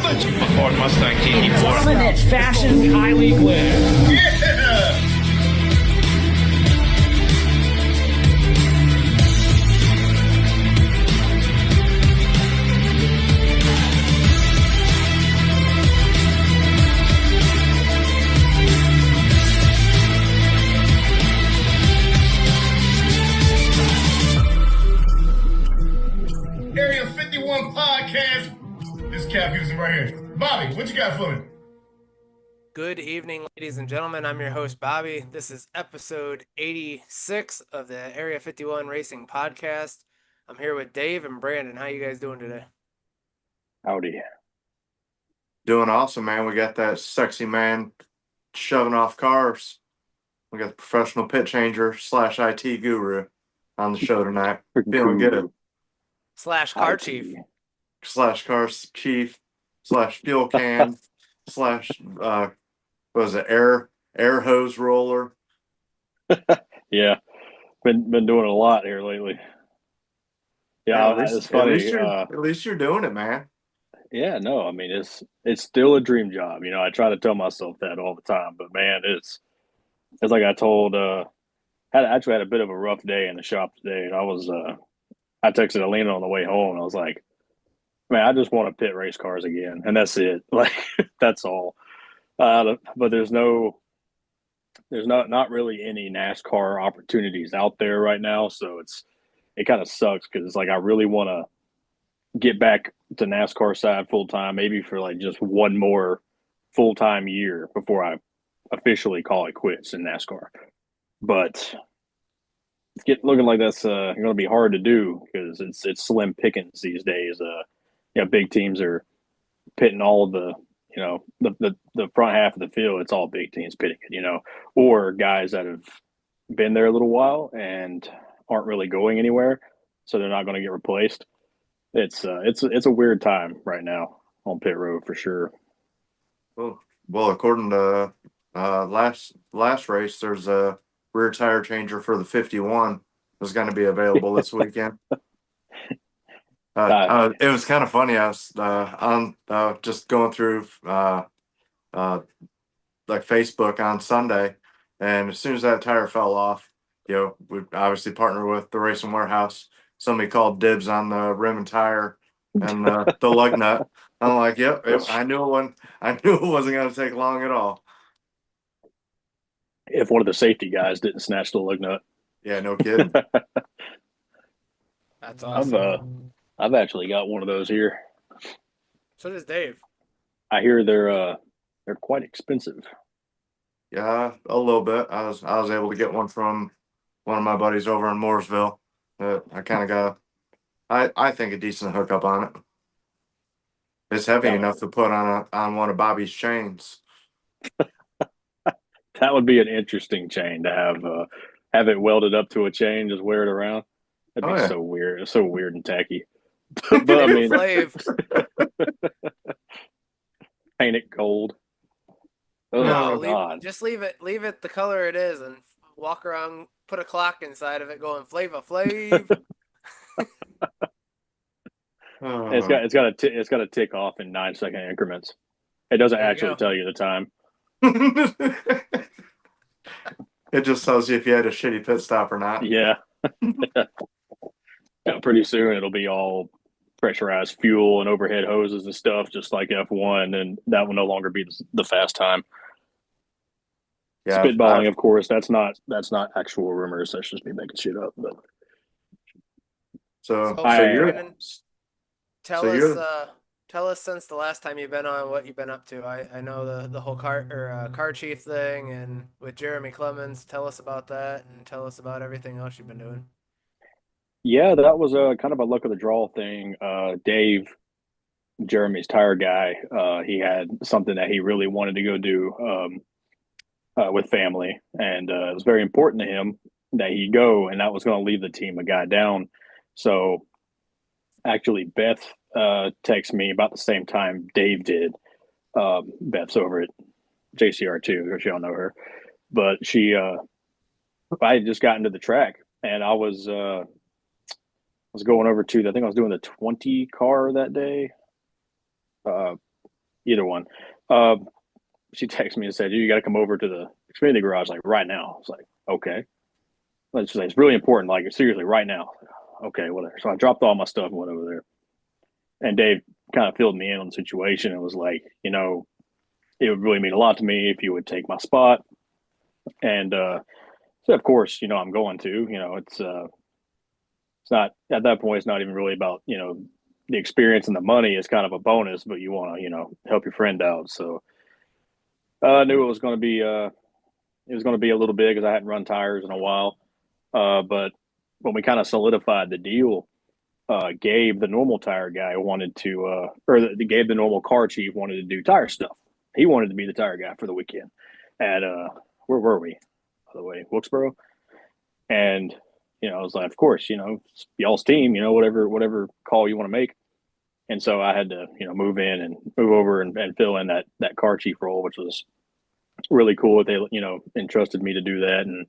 Ford Mustang TT4. Dominant fashion, highly glare. Yeah! Area 51 podcast. This is Cap Houston right here. Bobby, what you got for me? Good evening, ladies and gentlemen. I'm your host, Bobby. This is episode 86 of the Area 51 Racing Podcast. I'm here with Dave and Brandon. How you guys doing today? Howdy. Doing awesome, man. We got that sexy man shoving off cars. We got the professional pit changer / IT guru on the show tonight. Feeling good. / car chief. / car chief / fuel can / what was it, air hose roller. Yeah, been doing a lot here lately. Yeah, it's funny. At least you're doing it, man. Yeah, no, I mean it's still a dream job. You know, I try to tell myself that all the time, but man, it's like I told. Had a bit of a rough day in the shop today, and I texted Alina on the way home, and I was like, man, I just want to pit race cars again, and that's it. Like that's all. But there's not really any NASCAR opportunities out there right now, so it kind of sucks because it's like I really want to get back to NASCAR side full time, maybe for like just one more full time year before I officially call it quits in NASCAR. But it's looking like that's going to be hard to do because it's slim pickings these days. Big teams are pitting all of the the front half of the field. It's all big teams pitting it, or guys that have been there a little while and aren't really going anywhere, so they're not going to get replaced. It's a weird time right now on pit road for sure. Well, according to last race, there's a rear tire changer for the 51 was going to be available this weekend. It was kind of funny. I was on just going through like Facebook on Sunday, and as soon as that tire fell off, we obviously partner with the Racing Warehouse. Somebody called dibs on the rim and tire and the lug nut. I'm like, yep, I knew it wasn't going to take long at all. If one of the safety guys didn't snatch the lug nut. Yeah, no kidding. That's awesome. I've actually got one of those here. So does Dave. I hear they're quite expensive. Yeah, a little bit. I was able to get one from one of my buddies over in Mooresville. I kind of got, I think, a decent hookup on it. It's heavy enough to put on one of Bobby's chains. That would be an interesting chain to have it welded up to a chain, just wear it around. That'd be so weird. It's so weird and tacky. But I mean, paint it gold. Oh God! Just leave it the color it is, and walk around. Put a clock inside of it, going Flava Flav. It's got to tick off in 9-second increments. It doesn't actually tell you the time. It just tells you if you had a shitty pit stop or not. Yeah. Pretty soon it'll be all pressurized fuel and overhead hoses and stuff, just like F1, and that will no longer be the fast time. Yeah, spitballing, of course, that's not actual rumors. That's just me making shit up. But tell us since the last time you've been on what you've been up to. I know the whole car chief thing and with Jeremy Clemens. Tell us about that and tell us about everything else you've been doing. Yeah, that was a kind of a luck of the draw thing. Dave, Jeremy's tire guy, he had something that he really wanted to go do with family, and it was very important to him that he go, and that was going to leave the team a guy down. So actually, Beth texted me about the same time Dave did. Beth's over at JCR2, if y'all know her, but I had just gotten to the track, and I was going over to, I think I was doing the 20 car that day. either one. Uh, she texted me and said, "You got to come over to the Xfinity garage like right now." I was like, "Okay." Let's say it's really important, like seriously, right now. Okay, whatever. So I dropped all my stuff and went over there. And Dave kind of filled me in on the situation and was like, it would really mean a lot to me if you would take my spot. And so of course, I'm going to. It's not at that point. It's not even really about the experience and the money is kind of a bonus, but you want to help your friend out. So I knew it was going to be a little big because I hadn't run tires in a while. But when we kind of solidified the deal, Gabe, the normal tire guy, wanted to, Gabe, the normal car chief, wanted to do tire stuff. He wanted to be the tire guy for the weekend. At where were we? By the way, Wilkesboro. And I was like, of course, it's y'all's team, whatever call you want to make. And so I had to, move in and move over and fill in that car chief role, which was really cool. They, entrusted me to do that and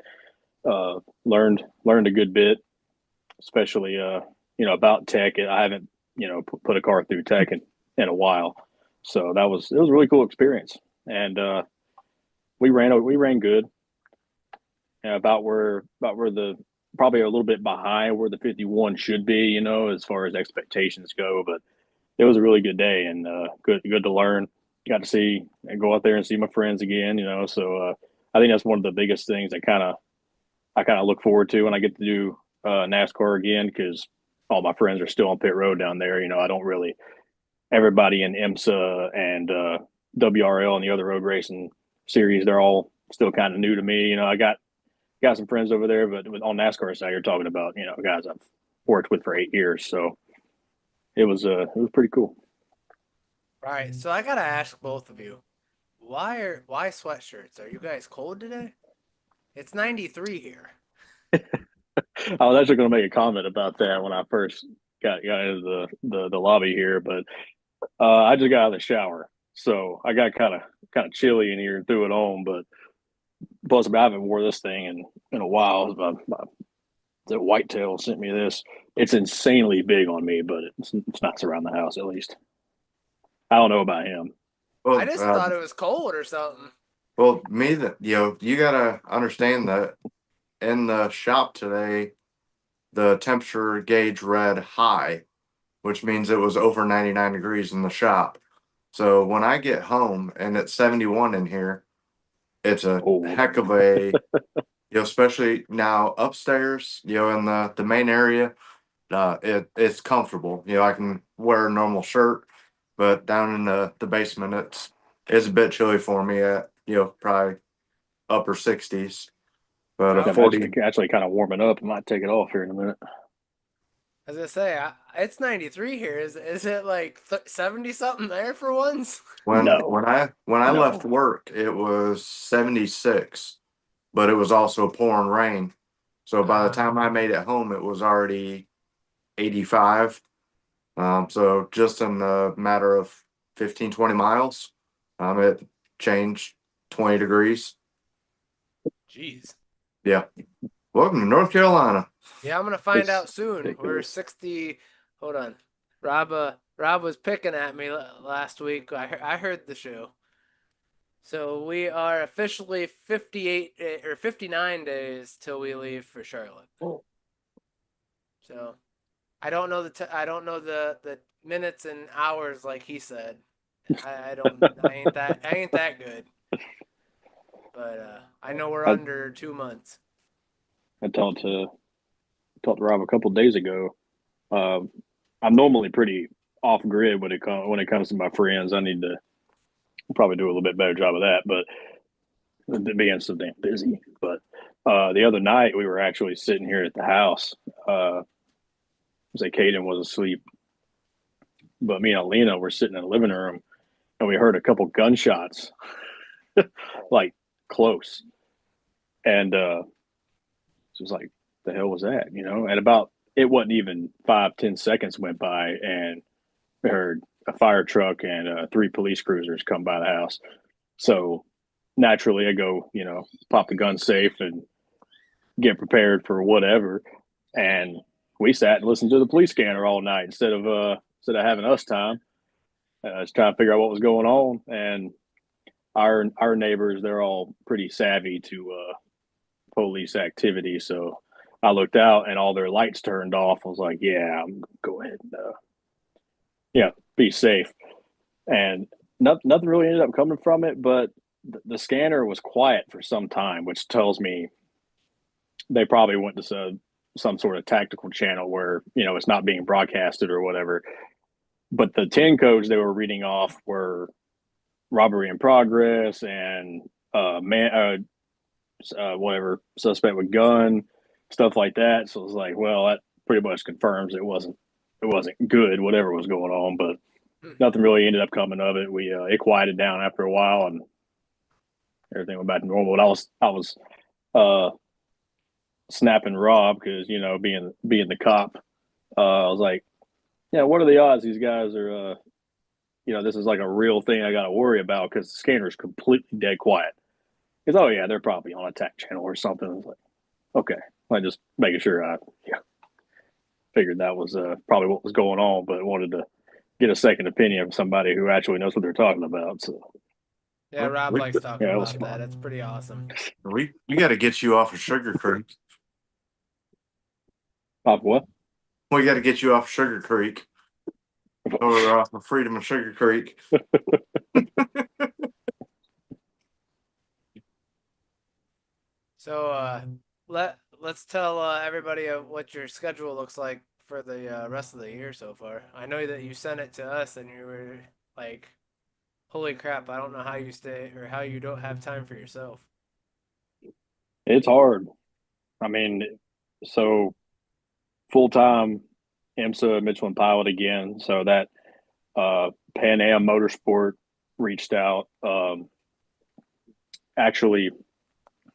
learned a good bit, especially about tech. I haven't put a car through tech in a while, so it was a really cool experience. And we ran good, about where the probably a little bit behind where the 51 should be, as far as expectations go. But it was a really good day and good to learn. Got to see and go out there and see my friends again, So I think that's one of the biggest things that I kind of look forward to when I get to do NASCAR again, because all my friends are still on pit road down there. I don't really everybody in IMSA and WRL and the other road racing series, they're all still kind of new to me. I got some friends over there, but on NASCAR side, you're talking about guys I've worked with for 8 years. So it was pretty cool. Right. So I gotta ask both of you, why sweatshirts? Are you guys cold today? It's 93 here. I was actually going to make a comment about that when I first got into the lobby here, but I just got out of the shower, so I got kind of chilly in here and threw it on. But plus, I haven't wore this thing in a while. The Whitetail sent me this. It's insanely big on me, but it's nice around the house at least. I don't know about him. Well, I just thought it was cold or something. Well, you gotta understand that in the shop today, the temperature gauge read high, which means it was over 99 degrees in the shop. So when I get home and it's 71 in here, it's a heck of a, especially now upstairs, in the main area, it's comfortable. I can wear a normal shirt, but down in the basement, it's a bit chilly for me at, probably upper 60s. But I'm 40 actually kind of warming up. I might take it off here in a minute. As I say, it's 93 here. Is it like 70 something there for once? when No. when I left work, it was 76, but it was also pouring rain. So by the time I made it home, it was already 85. So just in a matter of 15, 20 miles, it changed 20 degrees. Jeez. Yeah. Welcome to North Carolina. Yeah, I'm gonna find It's out soon. We're ridiculous. 60. Hold on. Rob was picking at me last week. I heard the show. So we are officially 58 or 59 days till we leave for Charlotte. Oh. So I don't know the minutes and hours like he said. I ain't that good. But I know we're under 2 months. I talked to Rob a couple of days ago. I'm normally pretty off grid when it comes to my friends. I need to probably do a little bit better job of that, but being so damn busy. But the other night we were actually sitting here at the house. Say Caden was asleep, but me and Alina were sitting in the living room, and we heard a couple gunshots, like close, and it was like, the hell was that? And about it wasn't even 5-10 seconds went by, and we heard a fire truck and 3 police cruisers come by the house. So naturally, I go, pop the gun safe and get prepared for whatever. And we sat and listened to the police scanner all night instead of having us time. was trying to figure out what was going on, and our neighbors, they're all pretty savvy to police activity. So I looked out and all their lights turned off. I was like, yeah, I'm gonna go ahead and be safe. And nothing really ended up coming from it, but the scanner was quiet for some time, which tells me they probably went to some sort of tactical channel where it's not being broadcasted or whatever. But the 10 codes they were reading off were robbery in progress and whatever, suspect with gun, stuff like that. So it was like, well, that pretty much confirms it wasn't good, whatever was going on. But nothing really ended up coming of it. It quieted down after a while and everything went back to normal. But I was snapping Rob because being the cop, I was like, yeah, what are the odds these guys are this is like a real thing I got to worry about, because the scanner's completely dead quiet. Because, oh yeah, they're probably on a tech channel or something. I was like, okay, I just making sure I figured that was probably what was going on, but wanted to get a second opinion from somebody who actually knows what they're talking about. So Yeah, Rob We- likes talking yeah, it was about that. fun. It's pretty awesome. We got to get you off of Sugar Creek. Pop what? We got to get you off Sugar Creek. Or off of Freedom of Sugar Creek. So let's tell everybody what your schedule looks like for the rest of the year so far. I know that you sent it to us and you were like, holy crap, I don't know how you stay or how you don't have time for yourself. It's hard. I mean, so full-time IMSA Michelin pilot again. So that Pan Am Motorsport reached out. Actually,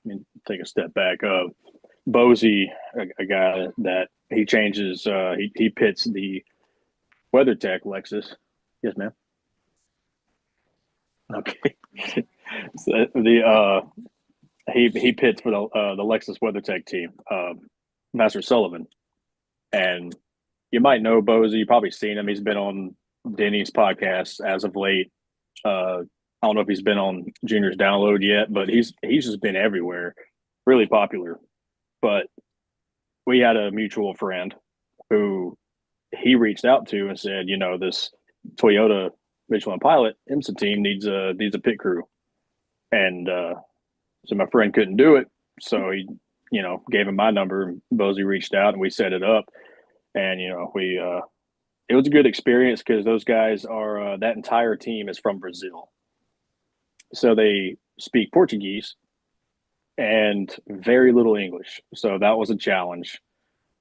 let me take a step back. Bozy, a guy that he changes, he pits the WeatherTech Lexus. Yes, ma'am. Okay. So he pits for the Lexus WeatherTech team, Master Sullivan, and you might know Bozy. You've probably seen him. He's been on Denny's podcast as of late. I don't know if he's been on Junior's Download yet, but he's just been everywhere, really popular. But we had a mutual friend who he reached out to and said, this Toyota Michelin Pilot IMSA team needs a pit crew, and so my friend couldn't do it, so he gave him my number. Bozy reached out and we set it up, and we it was a good experience because those guys are that entire team is from Brazil, so they speak Portuguese and very little English. So that was a challenge,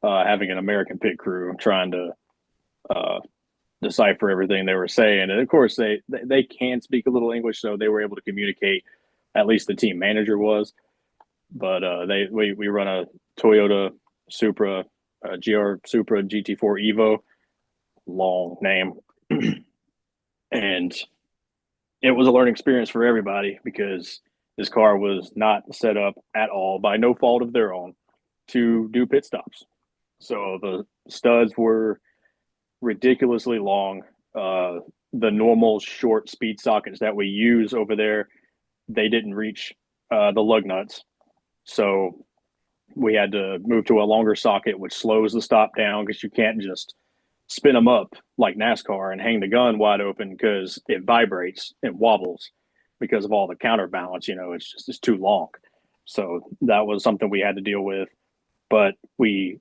having an American pit crew trying to decipher everything they were saying. And of course, they can speak a little English, so they were able to communicate. At least the team manager was. But we run a Toyota Supra, GR Supra GT4 Evo, long name, and it was a learning experience for everybody because this car was not set up at all, by no fault of their own, to do pit stops. So the studs were ridiculously long. The normal short speed sockets that we use over there, they didn't reach the lug nuts. So we had to move to a longer socket, which slows the stop down because you can't just spin them up like NASCAR and hang the gun wide open because it vibrates and wobbles because of all the counterbalance. It's too long. So that was something we had to deal with. But we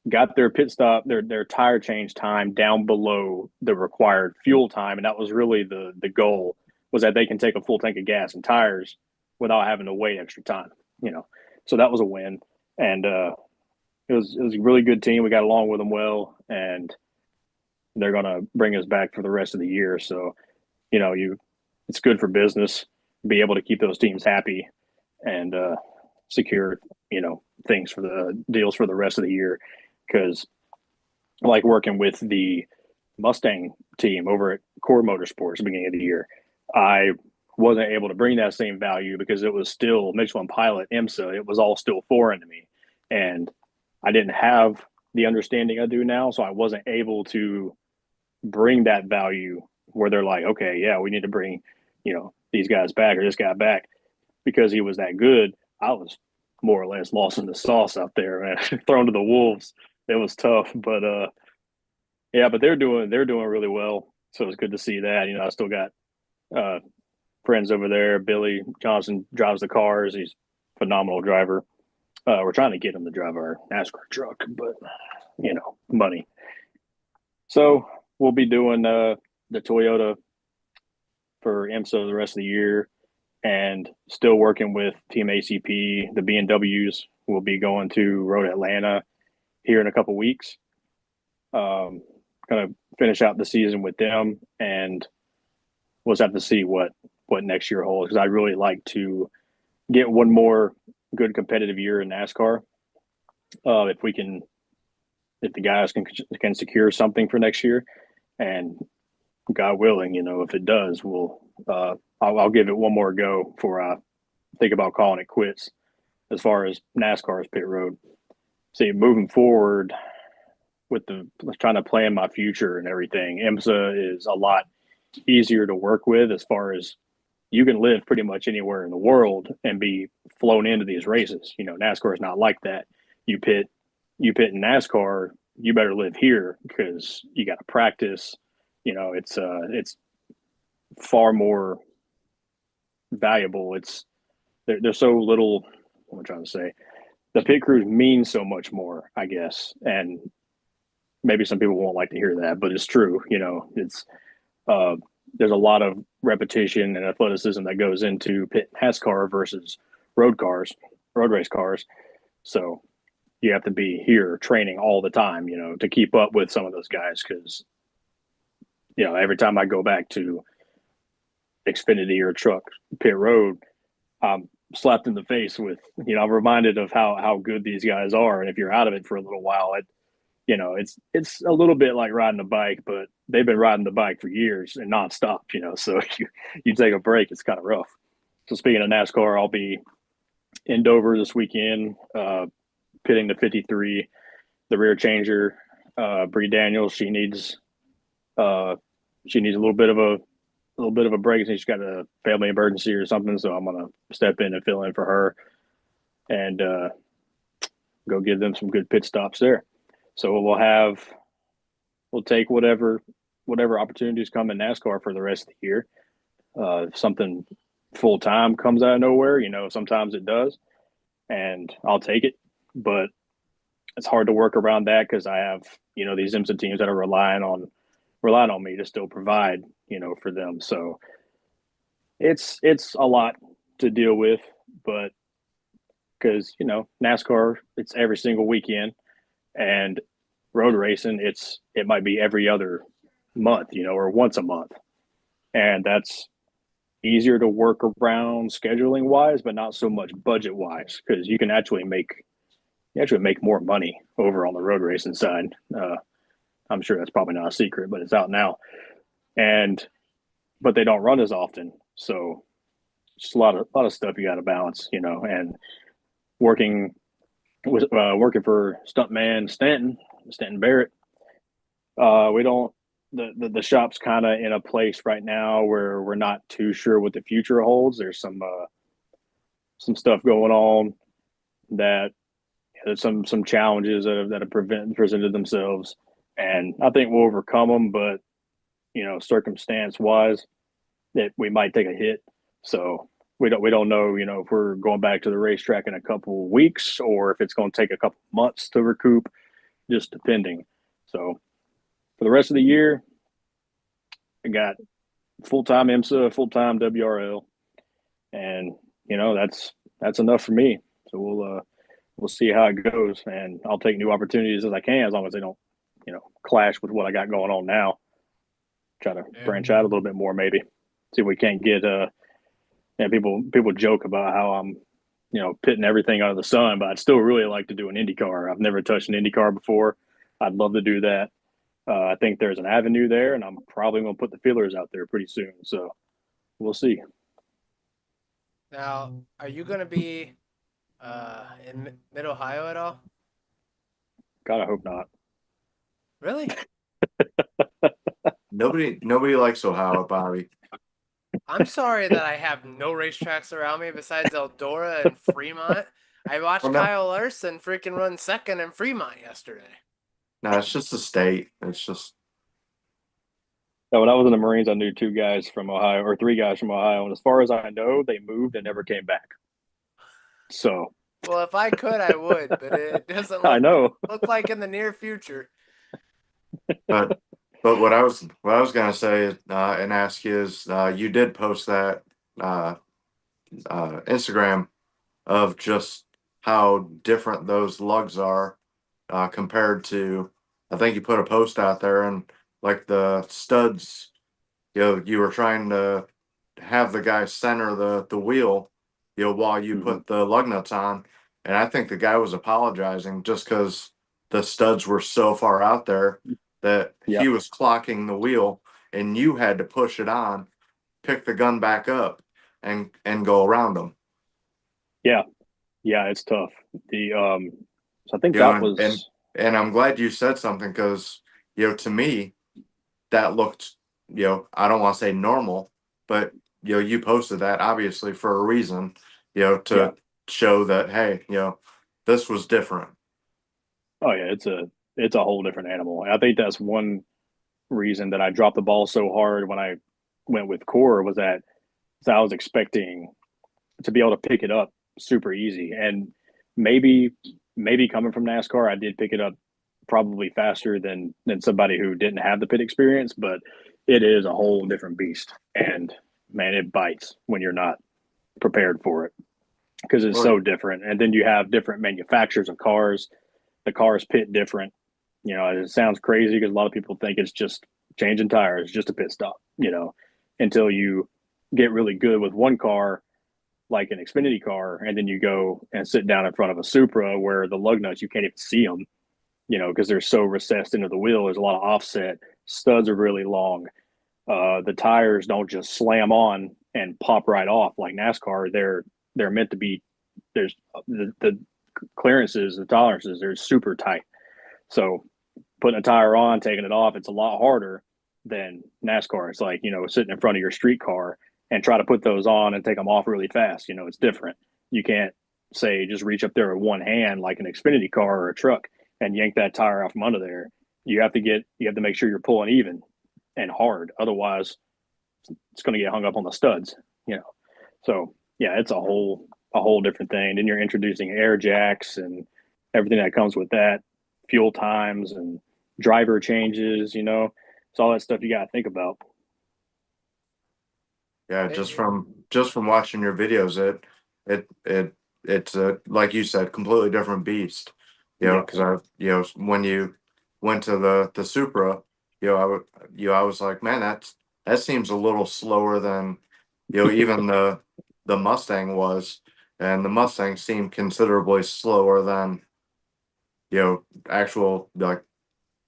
got their pit stop, their tire change time down below the required fuel time, and that was really the goal, was that they can take a full tank of gas and tires without having to wait extra time. So that was a win, and it was a really good team. We got along with them well, and they're going to bring us back for the rest of the year. So, it's good for business, be able to keep those teams happy and secure, things for the deals for the rest of the year. Because like working with the Mustang team over at Core Motorsports at the beginning of the year, I wasn't able to bring that same value because it was still Michelin Pilot IMSA. It was all still foreign to me. And I didn't have the understanding I do now. So I wasn't able to bring that value where they're like, okay, yeah, we need to bring, these guys back or this guy back because he was that good. I was more or less lost in the sauce out there, man. Thrown to the wolves. It was tough, but yeah, but they're doing really well. So it's good to see that. I still got uh, friends over there. Billy Johnson drives the cars. He's a phenomenal driver. We're trying to get him to drive our NASCAR truck, but money. So we'll be doing the Toyota for IMSA the rest of the year, and still working with Team ACP. The BMWs will be going to Road Atlanta here in a couple weeks. Kind of finish out the season with them, and we'll just have to see what next year holds. Because I'd really like to get one more good competitive year in NASCAR. If the guys can secure something for next year, and God willing, if it does, I'll give it one more go before I think about calling it quits as far as NASCAR's pit road. See, moving forward with trying to plan my future and everything, IMSA is a lot easier to work with as far as you can live pretty much anywhere in the world and be flown into these races. NASCAR is not like that. You pit in NASCAR, you better live here because you got to practice. It's far more valuable. There's so little. What I'm trying to say, the pit crews mean so much more, I guess, and maybe some people won't like to hear that, but it's true. It's there's a lot of repetition and athleticism that goes into pit NASCAR versus road race cars. So you have to be here training all the time, to keep up with some of those guys. Because, every time I go back to Xfinity or truck pit road, I'm slapped in the face with, I'm reminded of how good these guys are. And if you're out of it for a little while, it's a little bit like riding a bike, but they've been riding the bike for years and nonstop, so you take a break, it's kind of rough. So speaking of NASCAR, I'll be in Dover this weekend, pitting the 53, the rear changer, Bree Daniels. She needs a little bit of a break. I think she's got a family emergency or something, so I'm gonna step in and fill in for her and go give them some good pit stops there. So we'll take whatever opportunities come in NASCAR for the rest of the year. If something full time comes out of nowhere, sometimes it does, and I'll take it. But it's hard to work around that because I have these IMSA teams that are relying on me to still provide for them. So it's a lot to deal with, but because NASCAR, it's every single weekend, and road racing, it might be every other month, or once a month, and that's easier to work around scheduling wise, but not so much budget wise, because you can actually make more money over on the road racing side. I'm sure that's probably not a secret, but it's out now, but they don't run as often, so just a lot of stuff you got to balance, and working for stuntman Stanton Barrett. We don't. The shop's kind of in a place right now where we're not too sure what the future holds. There's some stuff going on that there's some challenges that have presented themselves, and I think we'll overcome them. But circumstance wise, that we might take a hit. So we don't know, if we're going back to the racetrack in a couple of weeks or if it's going to take a couple of months to recoup, just depending. So for the rest of the year, I got full-time IMSA, full-time WRL, and that's enough for me. So we'll see how it goes, and I'll take new opportunities as I can, as long as they don't clash with what I got going on now. Try to branch out a little bit more, maybe see if we can't get people joke about how I'm pitting everything under the sun, but I'd still really like to do an IndyCar. I've never touched an IndyCar before. I'd love to do that. I think there's an avenue there, and I'm probably going to put the feelers out there pretty soon. So we'll see. Now, are you going to be in Mid-Ohio at all? God, I hope not. Really? Nobody likes Ohio, Bobby. I'm sorry that I have no racetracks around me besides Eldora and Fremont. I watched Well, no, Kyle Larson freaking run second in Fremont yesterday. no, it's just the state. It's just So when I was in the Marines, I knew 2 guys from Ohio or 3 guys from Ohio, and as far as I know, they moved and never came back. So Well, if I could, I would, but it doesn't I know. look like in the near future. but what I was gonna say and ask you is you did post that uh, Instagram of just how different those lugs are compared to. I think you put a post out there and like the studs, you were trying to have the guy center the wheel, while you Mhm. put the lug nuts on, and I think the guy was apologizing just because the studs were so far out there that Yeah. he was clocking the wheel, and you had to push it on, pick the gun back up, and go around them. Yeah. Yeah, it's tough. So I think You know, that was and I'm glad you said something because to me that looked I don't want to say normal, but you posted that obviously for a reason, to yeah. show that hey, this was different. Oh yeah, it's a whole different animal. And I think that's one reason that I dropped the ball so hard when I went with core was that so I was expecting to be able to pick it up super easy. And maybe coming from NASCAR, I did pick it up probably faster than somebody who didn't have the pit experience, but it is a whole different beast. And man, it bites when you're not prepared for it because it's Well, so different. And then you have different manufacturers of cars. The cars pit different. It sounds crazy because a lot of people think it's just changing tires, just a pit stop, until you get really good with one car like an Xfinity car, and then you go and sit down in front of a Supra where the lug nuts you can't even see them, because they're so recessed into the wheel. There's a lot of offset. Studs are really long. The tires don't just slam on and pop right off like NASCAR. They're meant to be. There's the clearances, the tolerances. They're super tight. So putting a tire on, taking it off, it's a lot harder than NASCAR. It's like sitting in front of your street car and try to put those on and take them off really fast. It's different. You can't say just reach up there with one hand like an Xfinity car or a truck and yank that tire out from under there. You have to make sure you're pulling even and hard. Otherwise, it's going to get hung up on the studs. So yeah, it's a whole different thing. Then you're introducing air jacks and everything that comes with that, fuel times and driver changes. It's all that stuff you got to think about. yeah, just from watching your videos, it's a, like you said, completely different beast. Yeah. Because when you went to the Supra, I was like, man, that seems a little slower than even the Mustang was, and the Mustang seemed considerably slower than actual like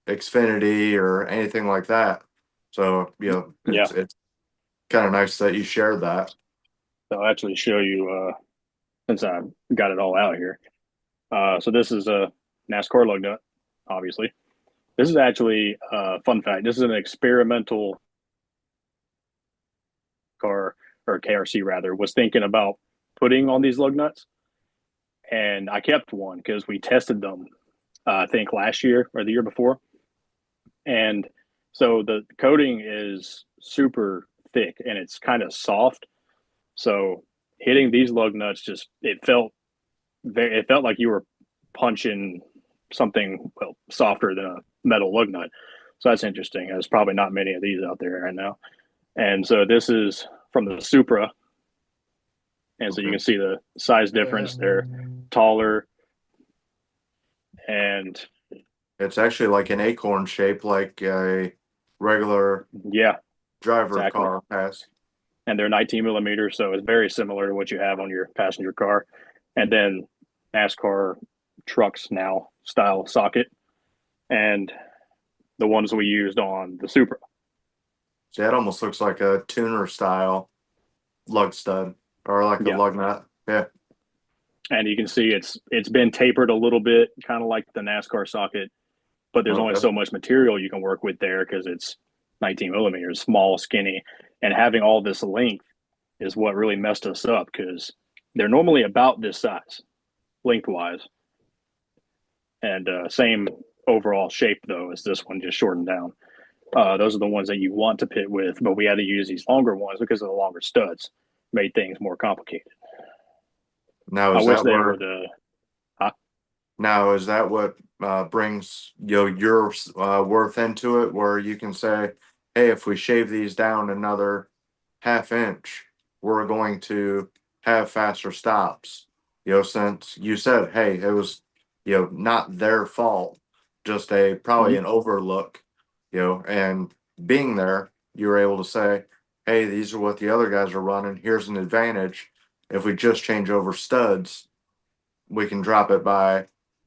Xfinity or anything like that. So it's kind of nice that you shared that. So I'll actually show you since I got it all out here. So this is a NASCAR lug nut, obviously. This is actually a fun fact. This is an experimental car, or KRC rather, was thinking about putting on these lug nuts. And I kept one because we tested them, I think last year or the year before. And so the coating is super thick and it's kind of soft. So hitting these lug nuts it felt like you were punching something softer than a metal lug nut. So that's interesting. There's probably not many of these out there right now. And so this is from the Supra. And so you can see the size difference. They're taller. And It's actually like an acorn shape, like a regular yeah, driver exactly. car has. And they're 19 millimeters. So it's very similar to what you have on your passenger car. And then NASCAR trucks now style socket. And the ones we used on the Supra. See, that almost looks like a tuner style lug stud or like a lug nut. Yeah. And you can see it's been tapered a little bit, kind of like the NASCAR socket, but there's only so much material you can work with there because it's 19 millimeters, small, skinny, and having all this length is what really messed us up because they're normally about this size lengthwise, and same overall shape though as this one, just shortened down. Those are the ones that you want to pit with, but we had to use these longer ones because of the longer studs. Made things more complicated. Now I is wish that they where were the. now is that what brings your worth into it, where you can say, hey, if we shave these down another half inch, we're going to have faster stops. Since you said, hey, it was not their fault, just probably an overlook, and being there, you were able to say, hey, these are what the other guys are running. Here's an advantage. If we just change over studs, we can drop it by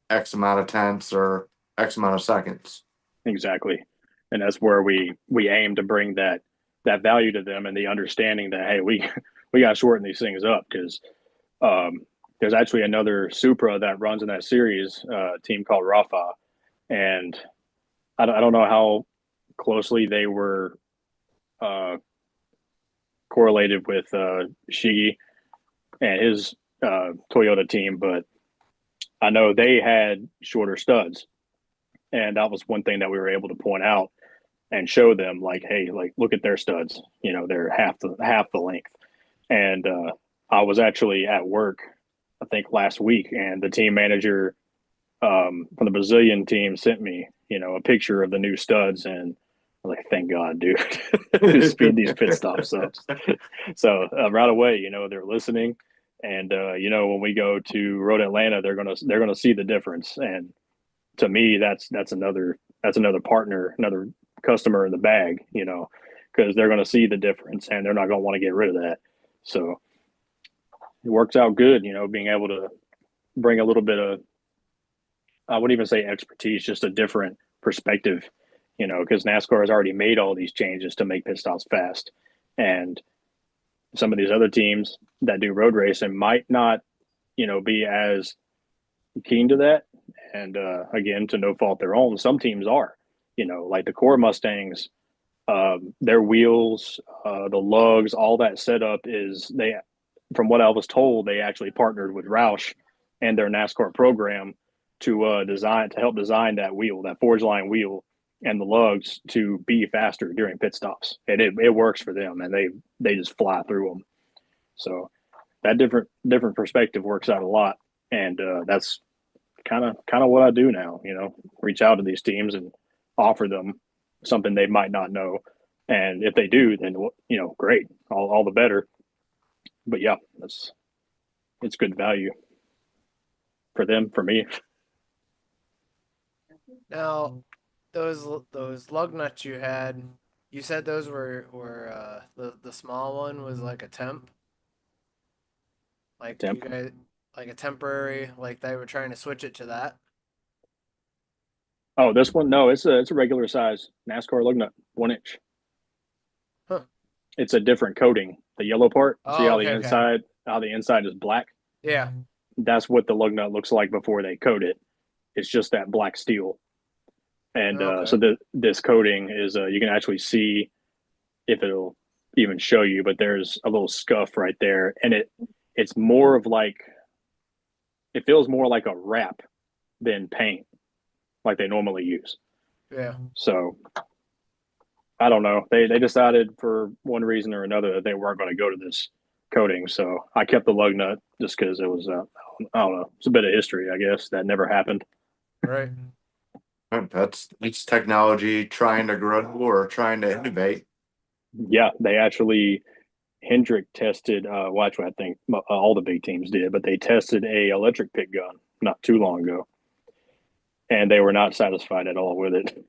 X amount of tenths or X amount of seconds. Exactly, and that's where we aim to bring that value to them and the understanding that hey, we got to shorten these things up because there's actually another Supra that runs in that series, a team called Rafa, and I don't know how closely they were correlated with Shigi and his Toyota team, but I know they had shorter studs, and that was one thing that we were able to point out and show them, like, hey, like look at their studs. They're half the length. And I was actually at work, I think last week, and the team manager from the Brazilian team sent me, a picture of the new studs, and I was like, thank God, dude, to speed these pit stops up. So right away, they're listening. And when we go to Road Atlanta, they're gonna see the difference. And to me, that's another partner, another customer in the bag, because they're gonna see the difference and they're not gonna want to get rid of that. So it works out good, being able to bring a little bit of, I wouldn't even say expertise, just a different perspective, because NASCAR has already made all these changes to make pit stops fast, and some of these other teams that do road racing might not, be as keen to that. And again, to no fault their own, some teams are, like the core Mustangs, their wheels, the lugs, all that setup is from what I was told, they actually partnered with Roush and their NASCAR program to help design that wheel, that Forge Line wheel, and the lugs to be faster during pit stops, and it works for them, and they just fly through them. So that different perspective works out a lot, and that's kind of what I do now. Reach out to these teams and offer them something they might not know, and if they do, then great, all the better. But yeah, it's good value for them, for me. Now, those lug nuts you had, you said those were the small one was like a temp, like Temp. you guys like a temporary, like they were trying to switch it to that. Oh, this one, no, it's a regular size NASCAR lug nut, 1 inch. Huh. It's a different coating. The yellow part, see Oh, how okay, okay. how the inside is black? Yeah. That's what the lug nut looks like before they coat it. It's just that black steel. And Okay. so this coating is, you can actually see if it'll even show you, but there's a little scuff right there. And it's more of like, it feels more like a wrap than paint, like they normally use. Yeah. So I don't know. They decided for one reason or another that they weren't going to go to this coating. So I kept the lug nut just because it was, I don't know, it's a bit of history, I guess, that never happened. Right. It's technology trying to grow or trying to innovate. Yeah, they actually, Hendrick tested, well, actually, I think all the big teams did, but they tested a electric pit gun not too long ago, and they were not satisfied at all with it.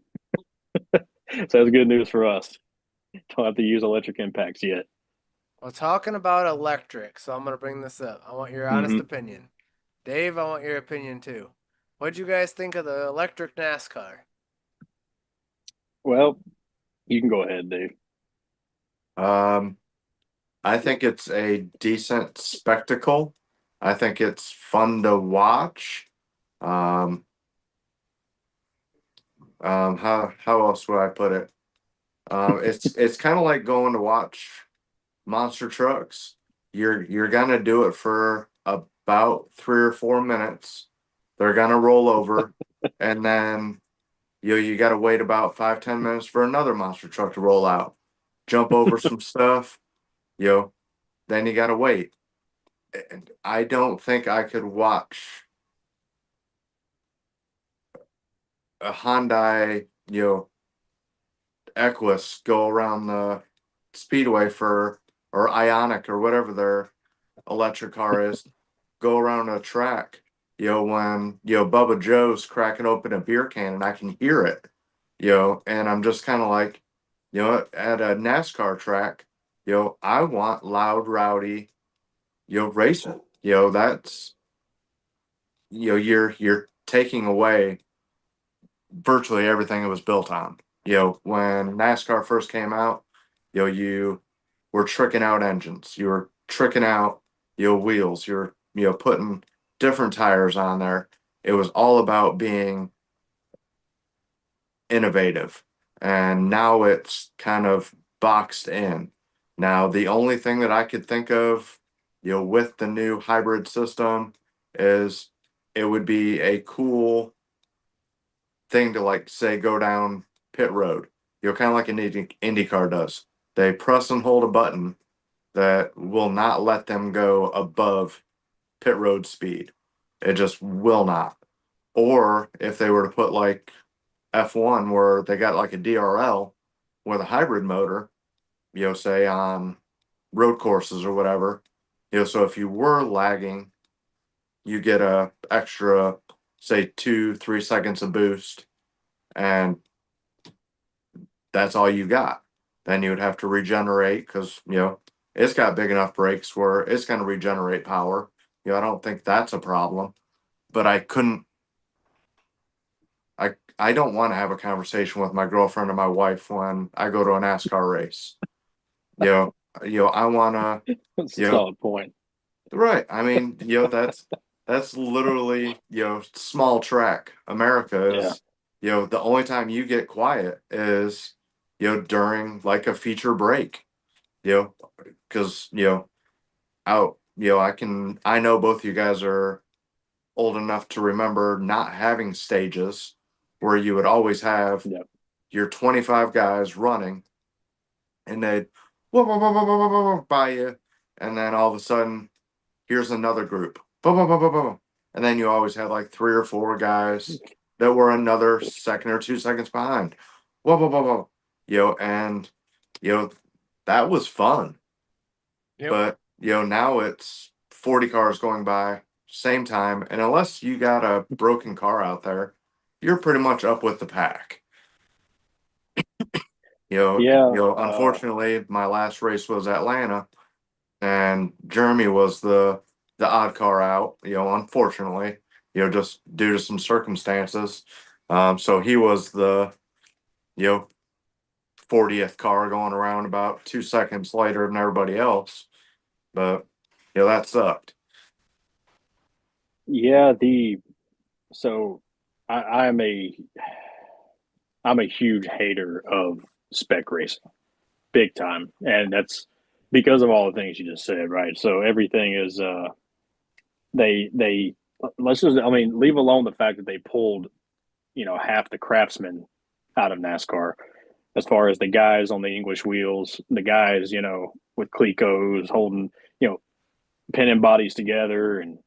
So that's good news for us. Don't have to use electric impacts yet. Well, talking about electric, so I'm gonna bring this up. I want your honest Mm-hmm. opinion. Dave, I want your opinion too. What'd you guys think of the electric NASCAR? Well, you can go ahead, Dave. I think it's a decent spectacle. I think it's fun to watch. How else would I put it? It's kind of like going to watch monster trucks. You're gonna do it for about 3 or 4 minutes. They're gonna roll over, and then you got to wait about 5-10 minutes for another monster truck to roll out, jump over some stuff. You know, then you got to wait. And I don't think I could watch a Hyundai, Equus go around the speedway or Ionic or whatever their electric car is, go around a track, when, Bubba Joe's cracking open a beer can and I can hear it, and I'm just kind of like, at a NASCAR track, I want loud, rowdy, racing. That's, you're taking away virtually everything it was built on. When NASCAR first came out, you were tricking out engines, you were tricking out, wheels, you're, putting different tires on there. It was all about being innovative. And now it's kind of boxed in. Now, the only thing that I could think of, with the new hybrid system is it would be a cool thing to, like, say, go down pit road, kind of like an IndyCar does. They press and hold a button that will not let them go above pit road speed. It just will not. Or if they were to put like F1 where they got like a DRL with a hybrid motor, say on road courses or whatever, so if you were lagging, you get a extra, say 2-3 seconds of boost, and that's all you got. Then you would have to regenerate because, it's got big enough brakes where it's going to regenerate power. I don't think that's a problem, but I don't want to have a conversation with my girlfriend or my wife when I go to a NASCAR race. I want to, That's a solid point. right. I mean, that's literally, small track. America is, the only time you get quiet is, during like a feature break, because, out, I know both of you guys are old enough to remember not having stages where you would always have your 25 guys running and they'd whoa, whoa, whoa, whoa, whoa, whoa, whoa, by you. And then all of a sudden, here's another group. Boom, boom, boom, boom, boom. And then you always had like 3 or 4 guys that were another second or 2 seconds behind. Whoa, whoa, whoa, whoa. And, that was fun. Yep. But, now it's 40 cars going by, same time. And unless you got a broken car out there, you're pretty much up with the pack. Unfortunately, my last race was Atlanta, and Jeremy was the odd car out. Unfortunately, just due to some circumstances. So he was the 40th car going around about 2 seconds later than everybody else. But that sucked. Yeah, so I'm a huge hater of spec racing, big time, and that's because of all the things you just said, right? So everything is they let's just, I mean, leave alone the fact that they pulled half the craftsmen out of NASCAR, as far as the guys on the English wheels, the guys with Clecos holding pinning bodies together and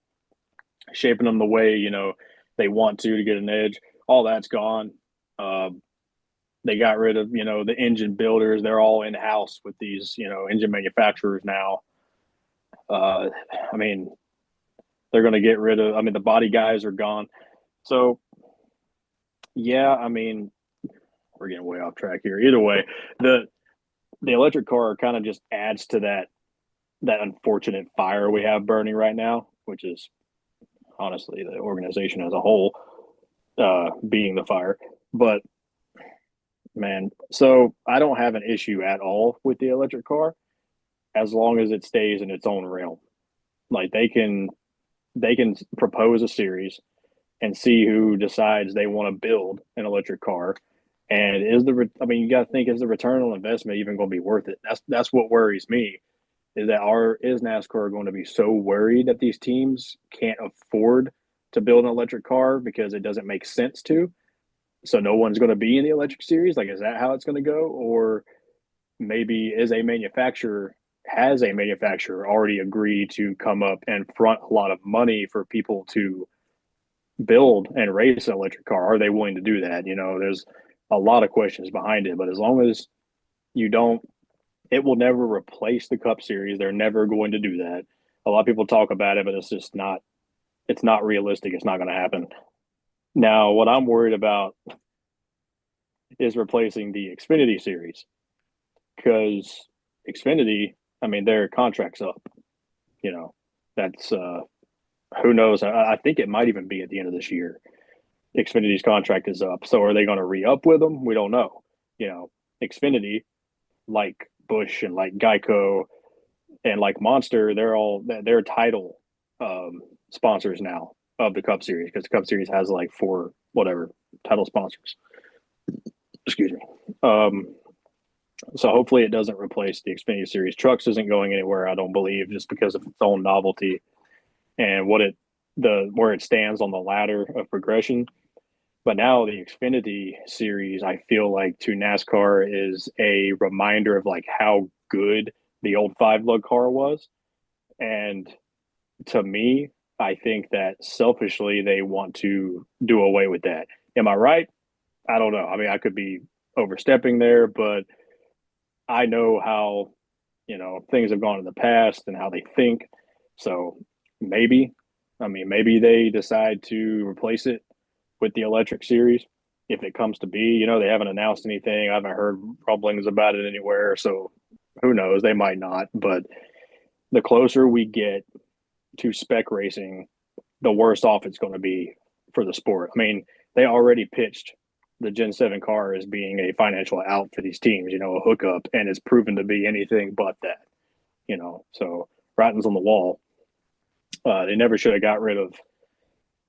shaping them the way they want to get an edge. All that's gone. They got rid of the engine builders. They're all in house with these engine manufacturers now. I mean, they're going to get rid of. I mean, the body guys are gone. So yeah, I mean, we're getting way off track here. Either way, the electric car kind of just adds to that unfortunate fire we have burning right now, which is honestly the organization as a whole being the fire. But man, so I don't have an issue at all with the electric car as long as it stays in its own realm. Like they can propose a series and see who decides they want to build an electric car, And you got to think, is the return on investment even going to be worth it? That's what worries me. Is NASCAR going to be so worried that these teams can't afford to build an electric car because it doesn't make sense to? So no one's going to be in the electric series? Like, is that how it's going to go? Or maybe has a manufacturer already agreed to come up and front a lot of money for people to build and race an electric car? Are they willing to do that? There's a lot of questions behind it, but as long as you don't, it will never replace the Cup Series. They're never going to do that. A lot of people talk about it, but it's not realistic. It's not going to happen. Now, what I'm worried about is replacing the Xfinity Series, because Xfinity, I mean, their contract's up. That's who knows? I think it might even be at the end of this year. Xfinity's contract is up. So are they going to re-up with them? We don't know. Xfinity, like Busch and like Geico and like Monster, they're title sponsors now of the Cup Series, because the Cup Series has like 4 whatever title sponsors. Excuse me. So hopefully it doesn't replace the Xfinity Series. Trucks isn't going anywhere, I don't believe, just because of its own novelty and where it stands on the ladder of progression. But now the Xfinity Series, I feel like, to NASCAR is a reminder of like how good the old 5-lug car was. And to me, I think that selfishly they want to do away with that. Am I right? I don't know. I mean, I could be overstepping there, but I know how, things have gone in the past and how they think. So maybe they decide to replace it with the electric series if it comes to be. They haven't announced anything. I haven't heard rumblings about it anywhere. So who knows? They might not. But the closer we get to spec racing, the worse off it's going to be for the sport. I mean, they already pitched the Gen 7 car as being a financial out for these teams, a hookup, and it's proven to be anything but that, so writing's on the wall. They never should have got rid of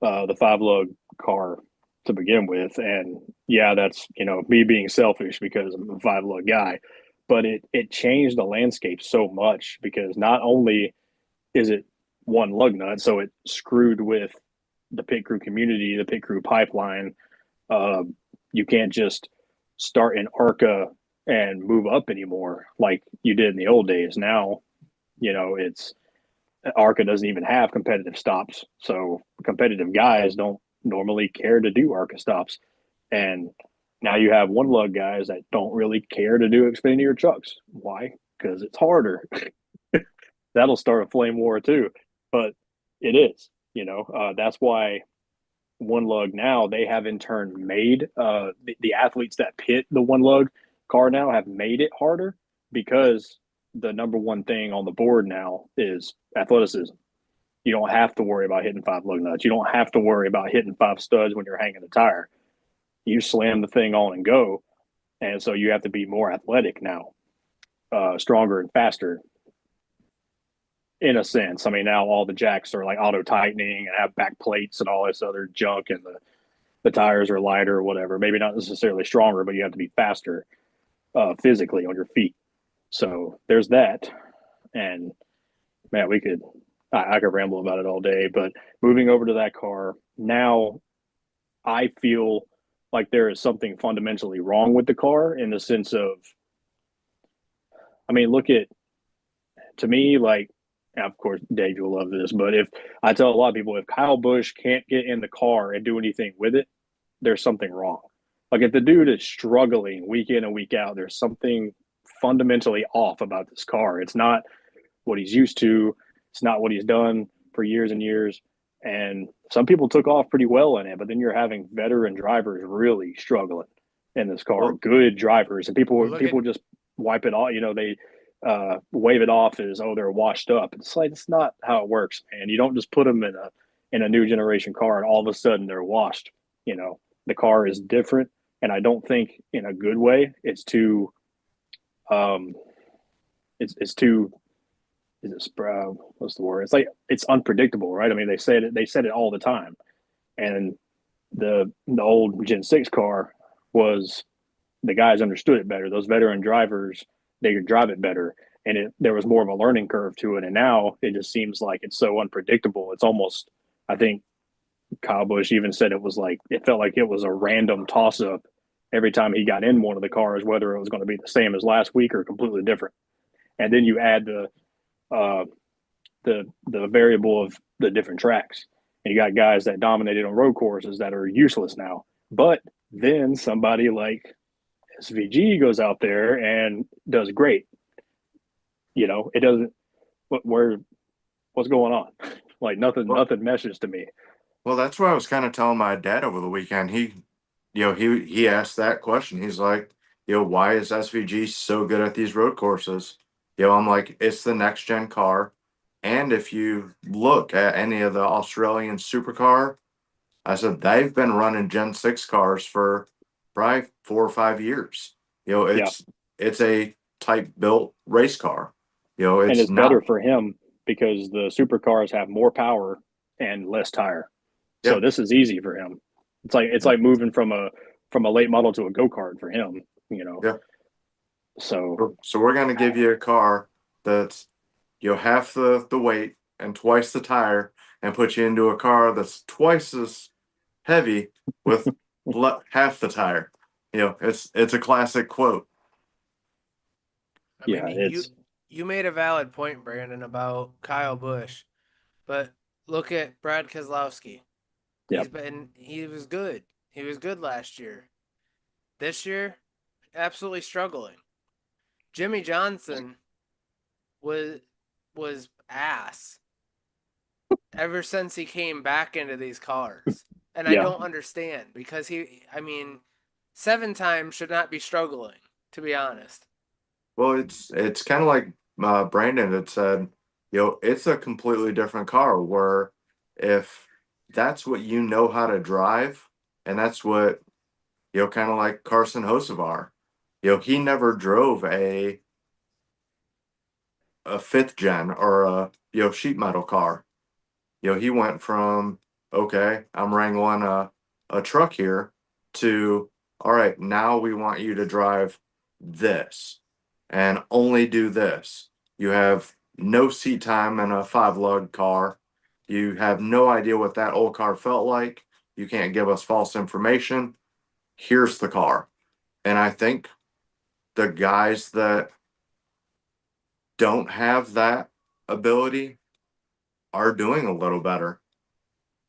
the 5-lug car to begin with. And yeah, that's, me being selfish because I'm a 5-lug guy, but it changed the landscape so much, because not only is it one lug nut, so it screwed with the pit crew community, the pit crew pipeline. You can't just start in ARCA and move up anymore like you did in the old days. Now, it's ARCA doesn't even have competitive stops. So competitive guys don't normally care to do ARCA stops. And now you have 1-lug guys that don't really care to do Xfinity or trucks. Why? Because it's harder. That'll start a flame war too. But it is, that's why 1-lug now, they have in turn made the athletes that pit the 1-lug car now have made it harder, because the number one thing on the board now is athleticism. You don't have to worry about hitting 5-lug nuts. You don't have to worry about hitting 5 studs when you're hanging the tire. You slam the thing on and go. And so you have to be more athletic now, stronger and faster, in a sense. I mean, now all the jacks are like auto tightening and have back plates and all this other junk, and the tires are lighter or whatever. Maybe not necessarily stronger, but you have to be faster physically on your feet. So there's that. And man, I could ramble about it all day, but moving over to that car now, I feel like there is something fundamentally wrong with the car, in the sense of, I mean, to me, like, of course, Dave, you'll love this, but if I tell a lot of people, if Kyle Busch can't get in the car and do anything with it, there's something wrong. Like, if the dude is struggling week in and week out, there's something fundamentally off about this car. It's not what he's used to. It's not what he's done for years and years. And some people took off pretty well in it, but then you're having veteran drivers really struggling in this car. Good drivers, and people just wipe it off. They wave it off as, oh, they're washed up. It's like, it's not how it works, man. You don't just put them in a new generation car and all of a sudden they're washed. The car is different, and I don't think in a good way. It's too it's too, what's the word? It's like, it's unpredictable, right? I mean, they said it all the time. And the old Gen 6 car was the guys understood it better. Those veteran drivers, they could drive it better. And there was more of a learning curve to it. And now it just seems like it's so unpredictable. It's almost, I think Kyle Busch even said it was like, it felt like it was a random toss up every time he got in one of the cars, whether it was going to be the same as last week or completely different. And then you add uh, the variable of the different tracks. And you got guys that dominated on road courses that are useless now. But then somebody like SVG goes out there and does great. It doesn't. What's going on? Like nothing meshes to me. Well, that's what I was kind of telling my dad over the weekend. He asked that question. He's like, why is SVG so good at these road courses? I'm like, it's the next gen car. And if you look at any of the Australian supercar, I said they've been running Gen 6 cars for probably 4 or 5 years. It's a type built race car. And it's not better for him because the supercars have more power and less tire. So Yeah. this is easy for him. It's like moving from a late model to a go-kart for him, Yeah. So we're gonna give you a car that's half the weight and twice the tire, and put you into a car that's twice as heavy with half the tire. It's a classic quote. I mean, it's you made a valid point, Brandon, about Kyle Busch, but look at Brad Keselowski. Yep. He was good. He was good last year. This year, absolutely struggling. Jimmy Johnson was ass ever since he came back into these cars. And I Yeah. don't understand because 7 times should not be struggling, to be honest. Well, it's kind of like Brandon had said. It's a completely different car. Where if that's what you know how to drive, and that's what kind of like Carson Hocevar. He never drove a 5th gen or a sheet metal car. He went from, okay, I'm wrangling a truck here, to, all right, now we want you to drive this and only do this. You have no seat time in a 5 lug car. You have no idea what that old car felt like. You can't give us false information. Here's the car. And I think the guys that don't have that ability are doing a little better.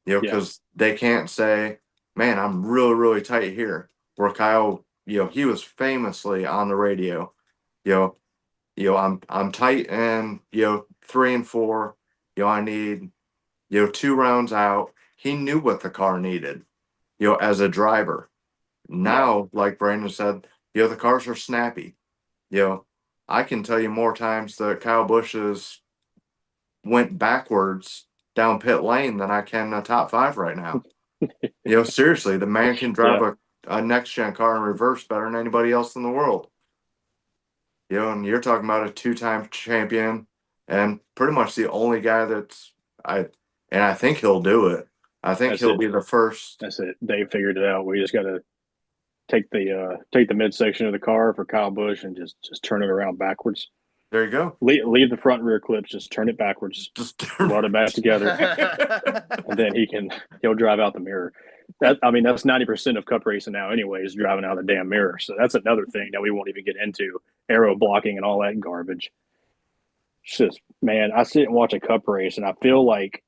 Because they can't say, man, I'm really, really tight here. Where Kyle, he was famously on the radio, I'm tight and 3 and 4, I need 2 rounds out. He knew what the car needed, as a driver. Now, like Brandon said, the cars are snappy. I can tell you more times that Kyle Busch has went backwards down pit lane than I can in a top 5 right now. Seriously, the man can drive a next gen car in reverse better than anybody else in the world. And you're talking about a 2-time champion and pretty much the only guy I think he'll do it. I think he'll be the first. That's it. They figured it out. We just got to take the midsection of the car for Kyle Busch and just turn it around backwards. There you go. Leave the front and rear clips. Just turn it backwards. Just run it back together, and then he'll drive out the mirror. That's 90% of Cup racing now, anyways, driving out the damn mirror. So that's another thing that we won't even get into, aero blocking and all that garbage. It's just, man, I sit and watch a Cup race, and I feel like,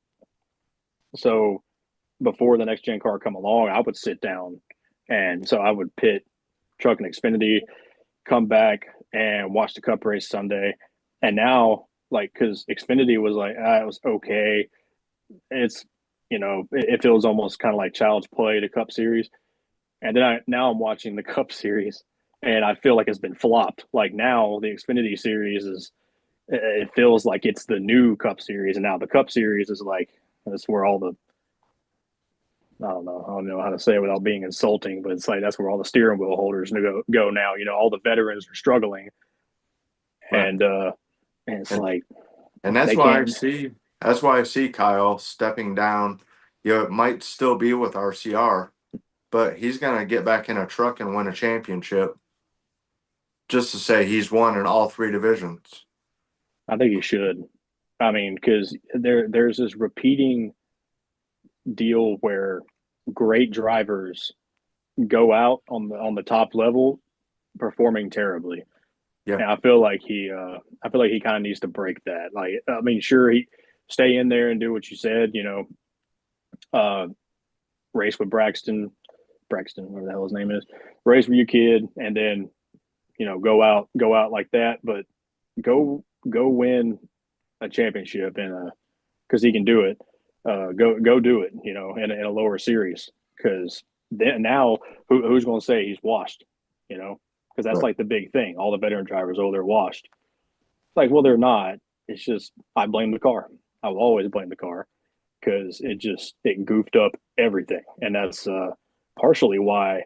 so before the next gen car come along, I would sit down, and so I would pit Truck and Xfinity, come back and watch the Cup race Sunday. And now, like, because Xfinity was like, it was okay. It's, it feels almost kind of like child's play to Cup Series. And then now I'm watching the Cup Series, and I feel like it's been flopped. Like now the Xfinity Series it feels like it's the new Cup Series, and now the Cup Series is like, that's where all the, I don't know how to say it without being insulting, but it's like that's where all the steering wheel holders go now. All the veterans are struggling, Right. and it's like, and that's why I see Kyle stepping down. It might still be with RCR, but he's gonna get back in a truck and win a championship just to say he's won in all three divisions. I think he should. I mean, because there's this repeating deal where great drivers go out on the top level performing terribly. Yeah. And I feel like he kind of needs to break that. Like, I mean, sure, he stay in there and do what you said, race with Braxton, whatever the hell his name is, race with your kid, and then, go out like that, but go win a championship because he can do it. Go do it, in a lower series, because then now who's going to say he's washed, because that's Right. like the big thing. All the veteran drivers, they're washed. Like, well, they're not. It's just I blame the car. I will always blame the car because it goofed up everything, and that's partially why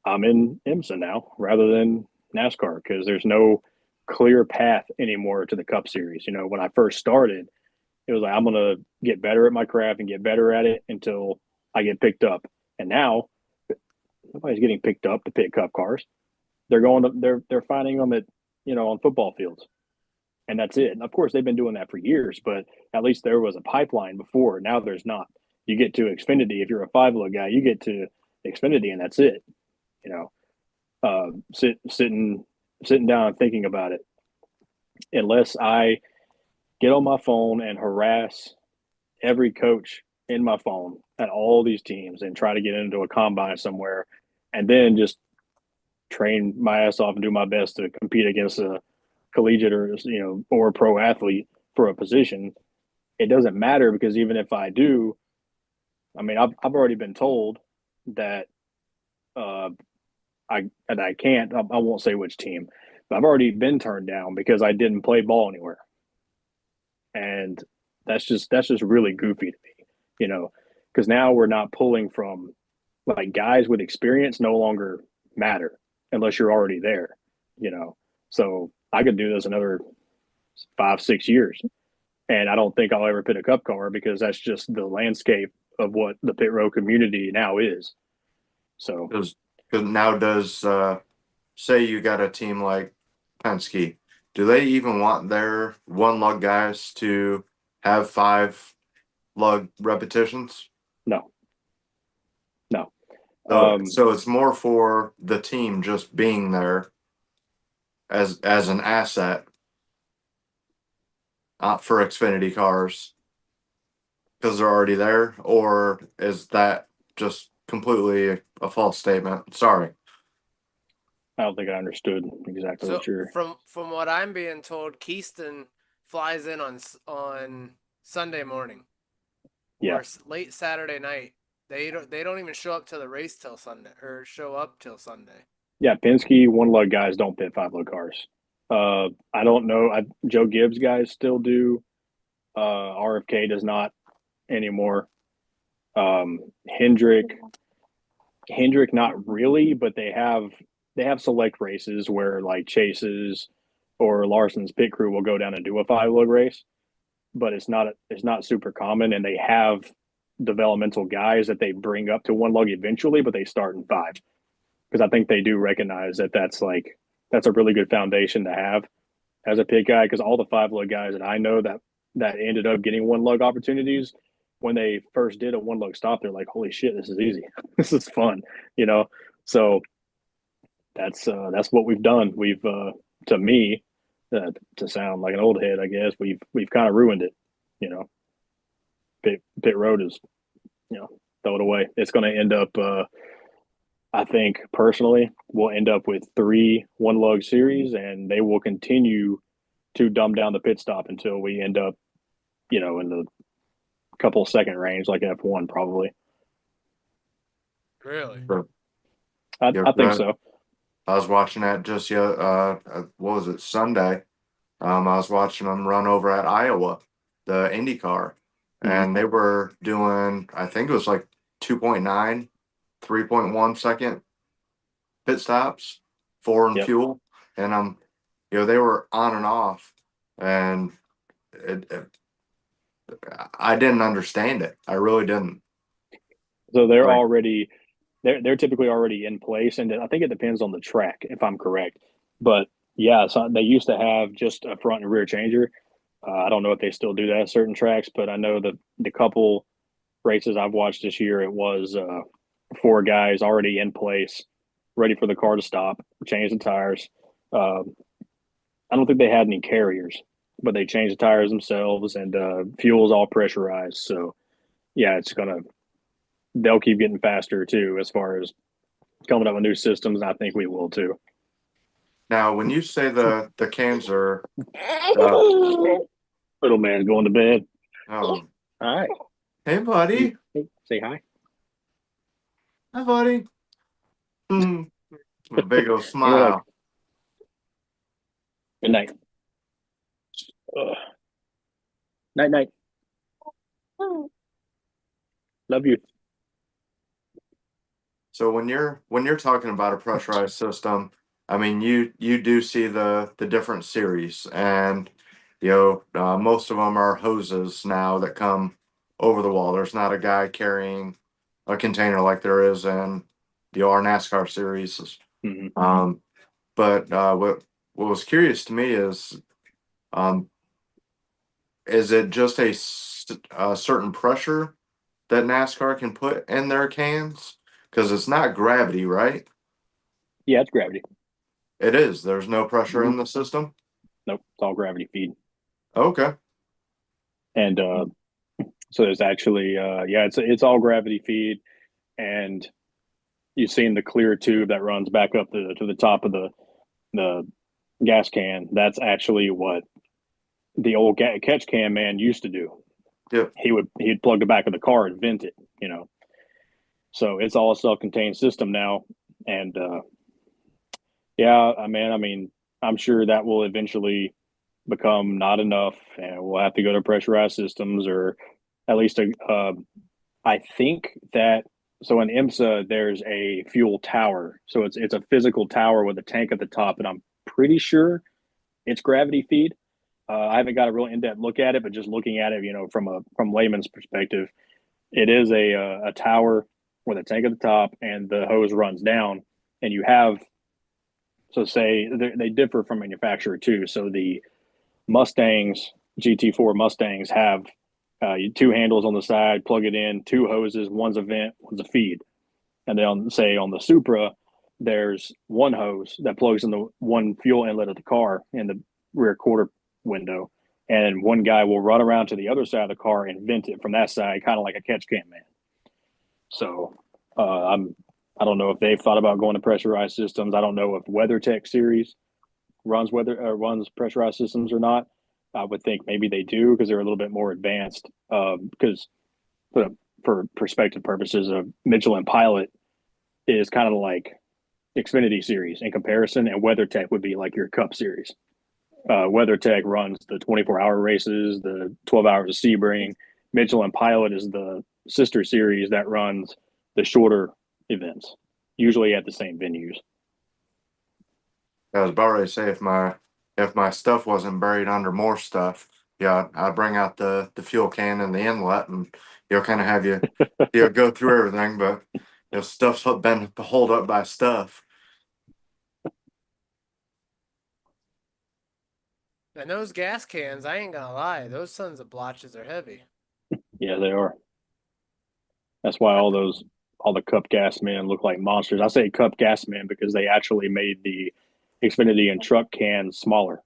I'm in IMSA now rather than NASCAR, because there's no clear path anymore to the Cup Series. When I first started, it was like I'm gonna get better at my craft and get better at it until I get picked up. And now nobody's getting picked up to pick Cup cars. They're finding them at on football fields, and that's it. And of course, they've been doing that for years, but at least there was a pipeline before. Now there's not. You get to Xfinity if you're a 5-low guy. You get to Xfinity, and that's it. Sitting down and thinking about it. Unless I get on my phone and harass every coach in my phone at all these teams and try to get into a combine somewhere, and then just train my ass off and do my best to compete against a collegiate or a pro athlete for a position. It doesn't matter, because even if I do, I mean, I've already been told that I can't. I won't say which team, but I've already been turned down because I didn't play ball anywhere, and that's just really goofy to me, because now we're not pulling from, like, guys with experience no longer matter unless you're already there, So I could do this another 5-6 years, and I don't think I'll ever pit a Cup car, because that's just the landscape of what the pit road community now is. So Because now say you got a team like Penske, do they even want their one lug guys to have 5 lug repetitions? no. So it's more for the team just being there as an asset, for Xfinity cars, because they're already there, or is that just completely a false statement? Sorry. I don't think I understood exactly So what you're. from what I'm being told, Keyston flies in on Sunday morning. Yeah. Or late Saturday night. They don't even show up till the race till Sunday, or show up till Sunday. Yeah, Penske one lug guys don't pit 5-lug cars. I don't know. Joe Gibbs guys still do. RFK does not anymore. Hendrick not really, but they have select races where, like, Chase's or Larson's pit crew will go down and do a 5-lug race, but it's not super common, and they have developmental guys that they bring up to one lug eventually, but they start in 5, because I think they do recognize that that's a really good foundation to have as a pit guy, because all the 5-lug guys that I know that ended up getting one lug opportunities, when they first did a one lug stop, they're like, holy shit, this is easy. This is fun, So that's what we've done. We've to me, to sound like an old head, I guess we've kind of ruined it. Pit road is, throw it away. It's going to end up. I think personally, we'll end up with 3 one lug series, and they will continue to dumb down the pit stop until we end up, in the couple second range, like F1 probably. Really? I think so. I was watching that just what was it, Sunday? I was watching them run over at Iowa, the IndyCar, and they were doing, I think it was like 2.9, 3.1 second pit stops, 4 in fuel, and they were on and off, and I didn't understand it. I really didn't. So they're typically already in place, and I think it depends on the track, if I'm correct. But yeah, so they used to have just a front and rear changer. I don't know if they still do that at certain tracks, but I know the couple races I've watched this year, it was four guys already in place, ready for the car to stop, change the tires. I don't think they had any carriers, but they changed the tires themselves, and fuel's all pressurized. So yeah, they'll keep getting faster too as far as coming up with new systems. I think we will too. Now, when you say the cans are, Little man's going to bed. um, All right. hey buddy, Hey, say hi. hi buddy, a big old Like, smile. good night. Night night. Love you. So when you're talking about a pressurized system, I mean you do see the different series, and most of them are hoses now that come over the wall. There's not a guy carrying a container like there is in our NASCAR series. Mhm. But what was curious to me um, is it just a certain pressure that NASCAR can put in their cans? Because it's not gravity, right? Yeah, it's gravity. It is. There's no pressure in the system. Nope, it's all gravity feed. Okay. And so there's actually yeah, it's all gravity feed, and you've seen the clear tube that runs back up to the top of the gas can. That's actually what the old catch can man used to do. Yep. He'd plug the back of the car and vent it. So it's all a self-contained system now, and yeah, I mean, I'm sure that will eventually become not enough, and we'll have to go to pressurized systems, or at least I think that so in IMSA there's a fuel tower, so it's a physical tower with a tank at the top, and I'm pretty sure it's gravity feed. I haven't got a real in-depth look at it, but just looking at it, from layman's perspective, it is a tower with a tank at the top, and the hose runs down, and you have so say they differ from manufacturer too. So the Mustangs, GT4 Mustangs have two handles on the side, plug it in, two hoses, one's a vent, one's a feed. And then on the Supra, there's one hose that plugs in the one fuel inlet of the car in the rear quarter window. And one guy will run around to the other side of the car and vent it from that side, kind of like a catch can man. So I don't know if they've thought about going to pressurized systems. I don't know if WeatherTech series runs pressurized systems or not. I would think maybe they do because they're a little bit more advanced. Because for perspective purposes, Mitchell and Pilot is kind of like Xfinity series in comparison, and WeatherTech would be like your Cup series. WeatherTech runs the 24-hour races, the 12 hours of Sebring. Mitchell and Pilot is the sister series that runs the shorter events, usually at the same venues. I was about ready to say if my stuff wasn't buried under more stuff, yeah, I'd bring out the fuel can and the inlet, and kind of have you go through everything. But stuff's been holed up by stuff. And those gas cans, I ain't gonna lie, those sons of blotches are heavy. Yeah, they are. That's why all the Cup gas men look like monsters. I say Cup gas men because they actually made the Xfinity and truck cans smaller.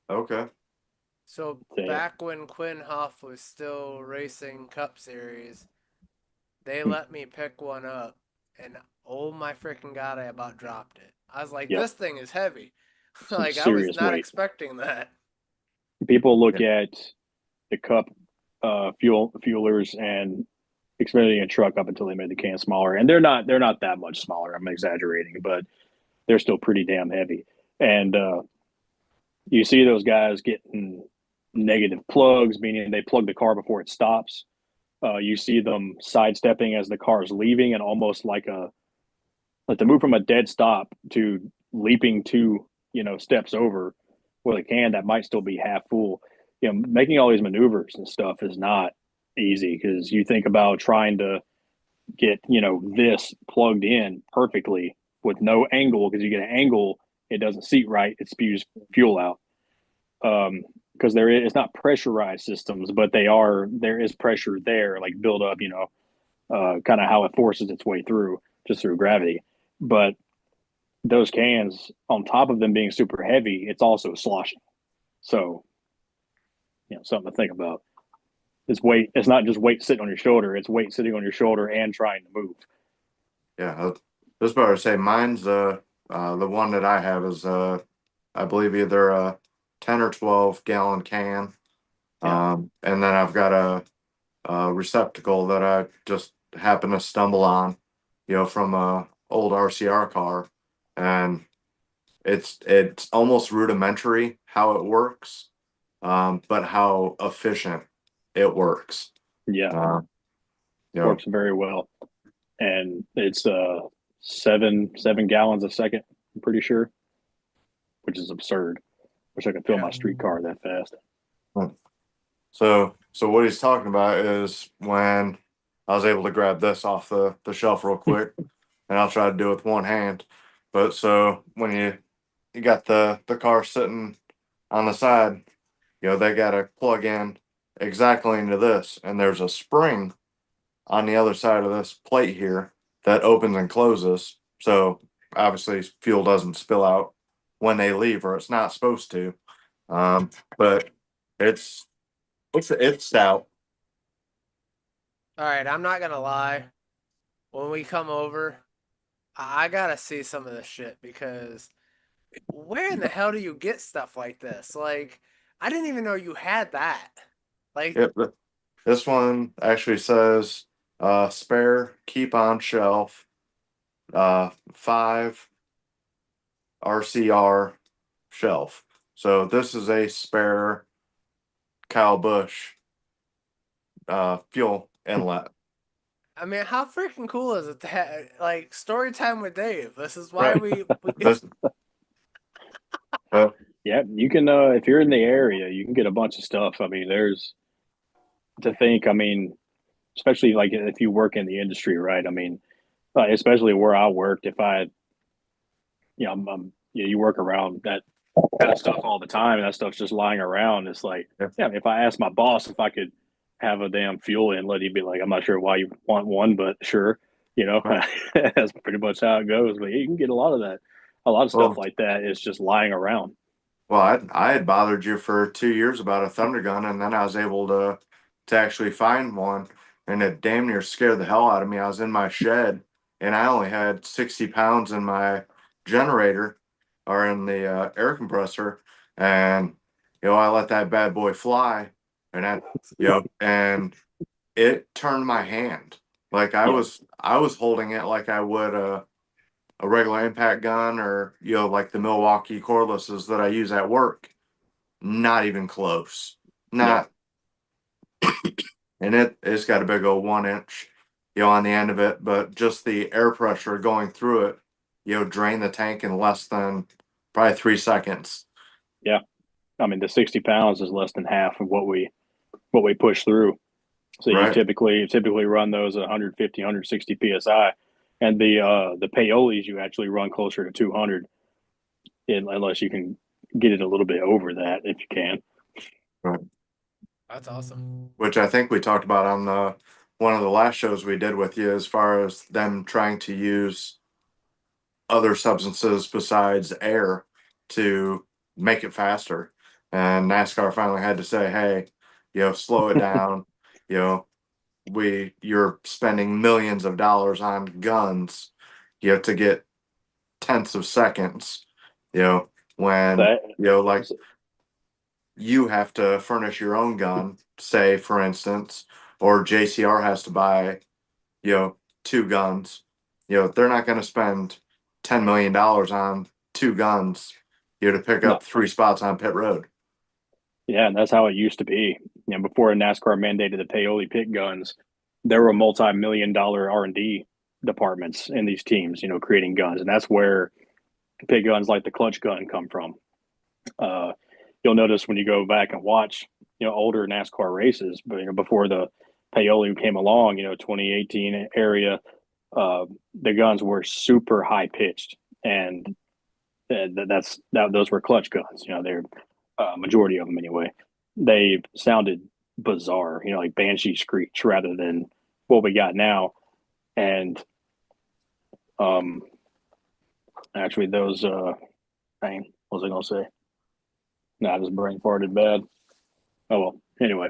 Okay. So Yeah. back when Quinn Huff was still racing Cup Series, they let me pick one up, and oh my freaking god, I about dropped it. I was like, Yep. this thing is heavy. Some Like I was serious not weight. expecting that. People look at the Cup fuelers and Xfinity and truck up until they made the can smaller, and they're not that much smaller. I'm exaggerating, but they're still pretty damn heavy. And you see those guys getting negative plugs, meaning they plug the car before it stops. You see them sidestepping as the car is leaving, and almost like to move from a dead stop to leaping two steps over with a can that might still be half full. Making all these maneuvers and stuff is not easy, because you think about trying to get this plugged in perfectly with no angle, because you get an angle, it doesn't seat right, it spews fuel out. Because it's not pressurized systems, but there is pressure there, like build up, kind of how it forces its way through just through gravity. But those cans, on top of them being super heavy, it's also sloshing. So, something to think about. It's weight. It's not just weight sitting on your shoulder. It's weight sitting on your shoulder and trying to move. Yeah, I was about to say mine's the one that I have is I believe either a 10 or 12 gallon can. Yeah. And then I've got a receptacle that I just happened to stumble on, from a old RCR car, and it's almost rudimentary how it works, but how efficient it works. Yeah, works very well, and it's 7 gallons a second. I'm pretty sure, which is absurd. Wish I could fill my streetcar that fast. So what he's talking about is when I was able to grab this off the shelf real quick, and I'll try to do it with one hand. But so when you got the car sitting on the side, they got to plug in exactly into this, and there's a spring on the other side of this plate here that opens and closes. So obviously fuel doesn't spill out when they leave, or it's not supposed to. But it's stout. All right, I'm not gonna lie. When we come over, I gotta see some of this shit because where in the hell do you get stuff like this? Like, I didn't even know you had that. Like, Yep. This one actually says spare, keep on shelf, 5 RCR shelf. So this is a spare Kyle Busch fuel inlet. I mean, how freaking cool is it to have, like, story time with Dave? This is why Right. we This, Yeah, you can if you're in the area, you can get a bunch of stuff. I mean, there's to think. I mean, especially like if you work in the industry, right? I mean, especially where I worked, if I, you work around that kind of stuff all the time, and that stuff's just lying around. It's like, Yeah. if I asked my boss if I could have a damn fuel inlet, he'd be like, "I'm not sure why you want one, but sure." Right. That's pretty much how it goes. But you can get a lot of that, a lot of Well, stuff like that is just lying around. Well, I had bothered you for 2 years about a Thunder Gun, and then I was able to actually find one, and it damn near scared the hell out of me. I was in my shed, and I only had 60 pounds in my generator, or in the air compressor, and I let that bad boy fly, and and it turned my hand. Like I was holding it like I would a regular impact gun, or like the Milwaukee cordlesses that I use at work. Not even close. Not And it's got a big old 1 inch on the end of it, but just the air pressure going through it drain the tank in less than probably 3 seconds. Yeah, I mean the 60 pounds is less than half of what we push through. So you Right. typically run those 150, 160 psi, and the Paolis you actually run closer to 200, unless you can get it a little bit over that if you can. Right. That's awesome. Which I think we talked about on the one of the last shows we did with you, as far as them trying to use other substances besides air to make it faster. And NASCAR finally had to say, hey, slow it down. You're spending millions of dollars on guns, to get tenths of seconds, when, like you have to furnish your own gun, say, for instance, or JCR has to buy, 2 guns. They're not going to spend $10 million on 2 guns, to pick up 3 spots on pit road. Yeah, and that's how it used to be. Before NASCAR mandated the Paoli pit guns, there were multi-million-dollar R&D departments in these teams, creating guns, and that's where pit guns like the clutch gun come from. You'll notice when you go back and watch, older NASCAR races, but before the Paoli came along, 2018 area, the guns were super high pitched, and those were clutch guns. They're majority of them anyway. They sounded bizarre, like banshee screech rather than what we got now. And actually, those what was I gonna say? No, I just brain farted bad. Oh well. Anyway.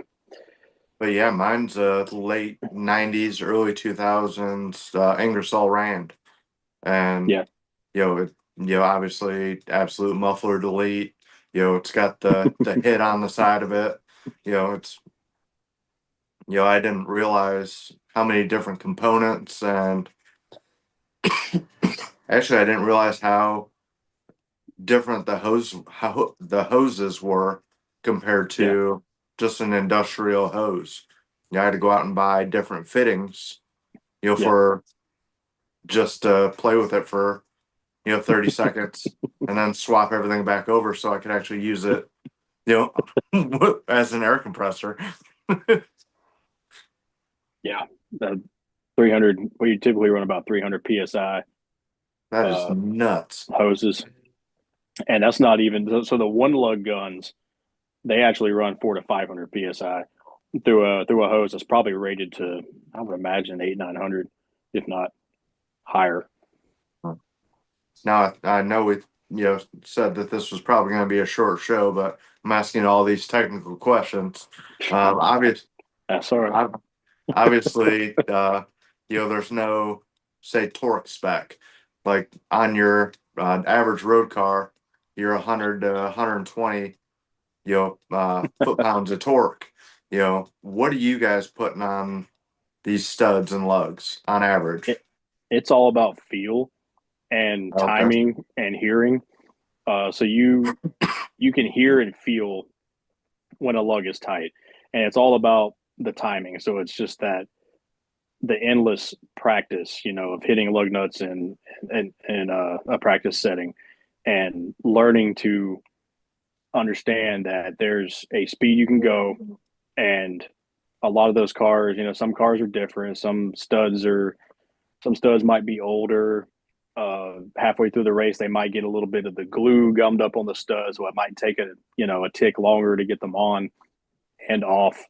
But yeah, mine's late '90s, early 2000s, Ingersoll Rand, and Yeah. Obviously, absolute muffler delete. It's got the hit on the side of it. It's I didn't realize how many different components, and actually, I didn't realize how different the hoses were compared to just an industrial hose. I had to go out and buy different fittings, for just to play with it for 30 seconds and then swap everything back over so I could actually use it, as an air compressor. Yeah. 300, well, you typically run about 300 PSI That is nuts. hoses. And that's not even, so the one lug guns, they actually run 400 to 500 PSI through a hose that's probably rated to, I would imagine, 800-900, if not higher. Now, I know we said that this was probably going to be a short show, but I'm asking all these technical questions. That's all right. Obviously, there's no, say, torque spec. Like on your average road car, you're 100 to 120, foot-pounds of torque. What are you guys putting on these studs and lugs on average? It's all about feel and timing and hearing. So you can hear and feel when a lug is tight, and it's all about the timing. So it's just that the endless practice, of hitting lug nuts in a practice setting, and learning to understand that there's a speed you can go, and a lot of those cars, some cars are different. Some studs might be older. Halfway through the race, they might get a little bit of the glue gummed up on the studs. So it might take a tick longer to get them on and off,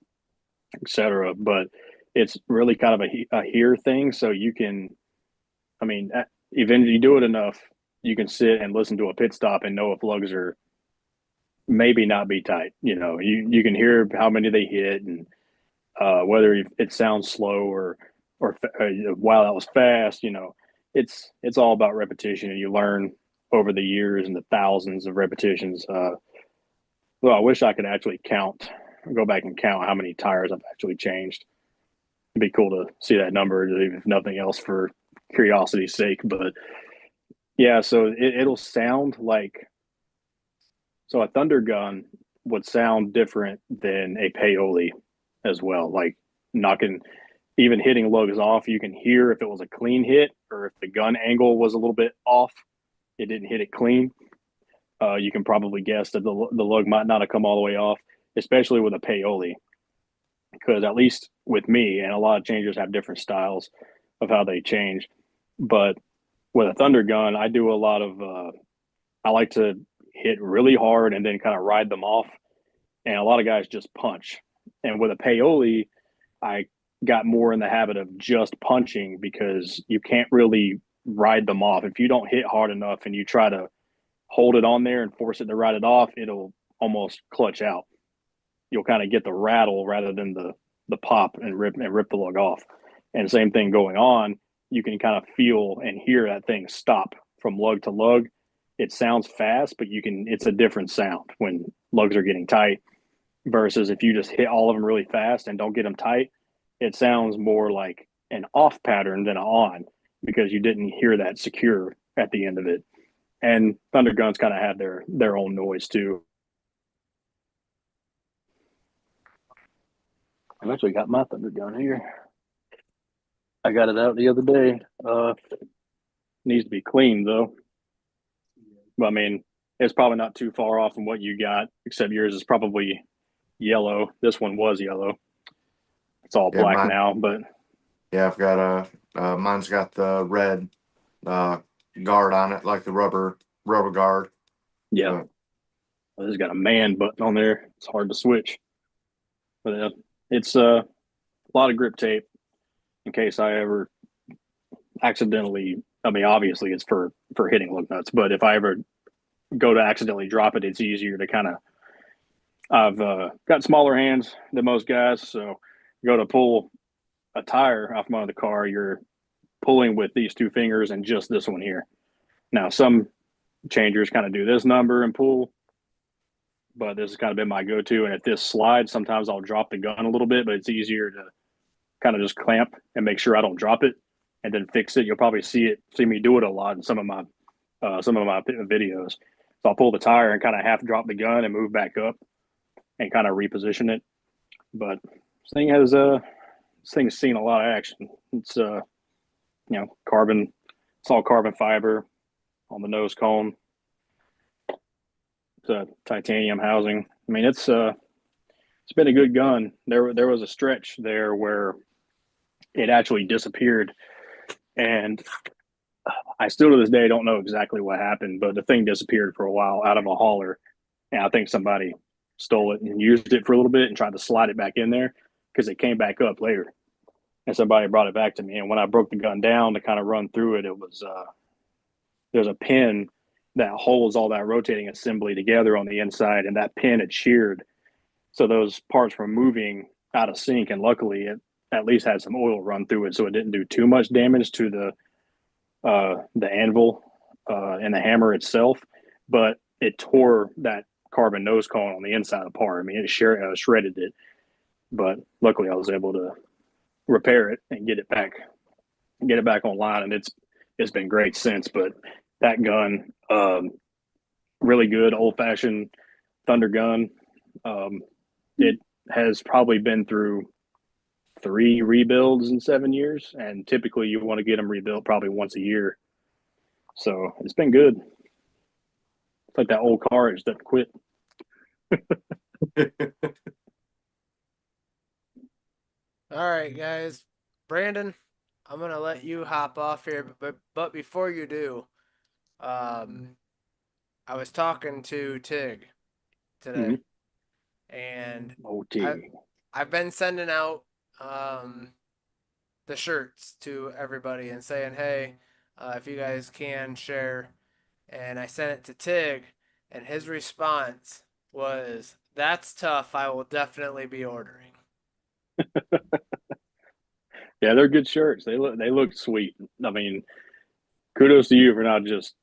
etc. But it's really kind of a hear thing. So you can, eventually you do it enough, you can sit and listen to a pit stop and know if lugs are maybe not be tight. You can hear how many they hit, and whether it sounds slow or wow, that was fast. It's all about repetition, and you learn over the years and the thousands of repetitions. Well, I wish I could actually go back and count how many tires I've actually changed. It'd be cool to see that number, if nothing else, for curiosity's sake. But yeah, so it'll sound like, so a Thunder gun would sound different than a Paoli as well. Like even hitting lugs off, you can hear if it was a clean hit or if the gun angle was a little bit off, it didn't hit it clean. You can probably guess that the lug might not have come all the way off, especially with a Paoli. Because at least with me, and a lot of changers have different styles of how they change, but with a Thunder gun, I do a lot of, I like to hit really hard and then kind of ride them off. And a lot of guys just punch. And with a Paoli, I got more in the habit of just punching, because you can't really ride them off. If you don't hit hard enough and you try to hold it on there and force it to ride it off, it'll almost clutch out. You'll kind of get the rattle rather than the pop and rip the lug off. And same thing going on, you can kind of feel and hear that thing stop from lug to lug. It sounds fast, but it's a different sound when lugs are getting tight versus if you just hit all of them really fast and don't get them tight. It sounds more like an off pattern than an on, because you didn't hear that secure at the end of it. And Thunder guns kind of have their own noise too. I've actually got my Thunder gun here. I got it out the other day. Needs to be cleaned though. But it's probably not too far off from what you got, except yours is probably yellow. This one was yellow. It's all black now, but Yeah, I've got mine's got the red uh guard on it, like the rubber guard. Yeah, But well, it's got a man button on there. It's hard to switch, but it's a lot of grip tape in case I ever accidentally. I mean, obviously it's for hitting lug nuts, but if I ever go to accidentally drop it, it's easier to kind of. I've got smaller hands than most guys, so go to pull a tire off my other car, you're pulling with these two fingers and just this one here. Now, some changers kind of do this number and pull, but this has kind of been my go-to. And if this slides, sometimes I'll drop the gun a little bit, but it's easier to kind of just clamp and make sure I don't drop it and then fix it. You'll probably see me do it a lot in some of my videos. So I'll pull the tire and kind of half drop the gun and move back up and kind of reposition it. But this thing's seen a lot of action. It's carbon. It's all carbon fiber on the nose cone. It's a titanium housing. I mean, it's been a good gun. There was a stretch there where it actually disappeared, and I still to this day don't know exactly what happened, but the thing disappeared for a while out of a hauler, and I think somebody stole it and used it for a little bit and tried to slide it back in there because it came back up later, and somebody brought it back to me. And when I broke the gun down to kind of run through it, it was there's a pin that holds all that rotating assembly together on the inside, and that pin had sheared, so those parts were moving out of sync. And luckily, it at least had some oil run through it, so it didn't do too much damage to the anvil and the hammer itself. But it tore that carbon nose cone on the inside apart. I mean, it shredded it, but luckily I was able to repair it and get it back online, and it's been great since. But that gun, really good old fashioned thunder gun. It has probably been through 3 rebuilds in 7 years, and typically you want to get them rebuilt probably once a year. So it's been good. It's like that old car, it just doesn't quit. All right, guys. Brandon, I'm gonna let you hop off here, but before you do, I was talking to Tig today, and OT. I've been sending out the shirts to everybody and saying, hey, if you guys can share. And I sent it to Tig, and his response was, "That's tough. I will definitely be ordering." Yeah, they're good shirts. They look sweet. I mean, kudos to you for not just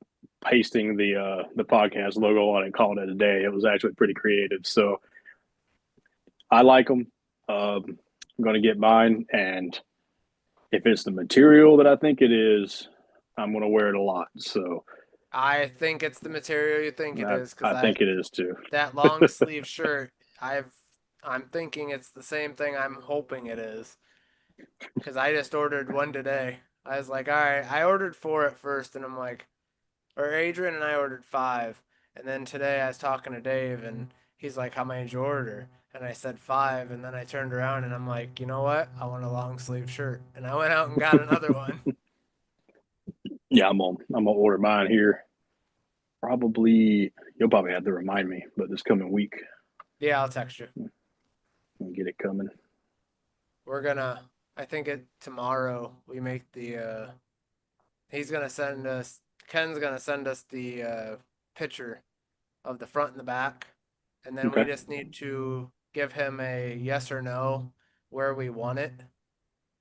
pasting the podcast logo on it and calling it a day. It was actually pretty creative. So I like them. I'm going to get mine, and if it's the material that I think it is, I'm going to wear it a lot. So I think it's the material you think it is, because I think it is too. that long sleeve shirt, I'm thinking it's the same thing I'm hoping it is, because I just ordered one today. I was like, all right, I ordered 4 at first, and I'm like, or Adrian and I ordered 5, and then today I was talking to Dave, and he's like, how many did you order? And I said 5, and then I turned around and I'm like, you know what? I want a long sleeve shirt, and I went out and got another one. Yeah, I'm gonna order mine here. Probably you'll probably have to remind me, but this coming week. Yeah, I'll text you. I'll get it coming. We're gonna, I think tomorrow we make the, Ken's gonna send us the picture of the front and the back. And then we Okay. just need to give him a yes or no where we want it.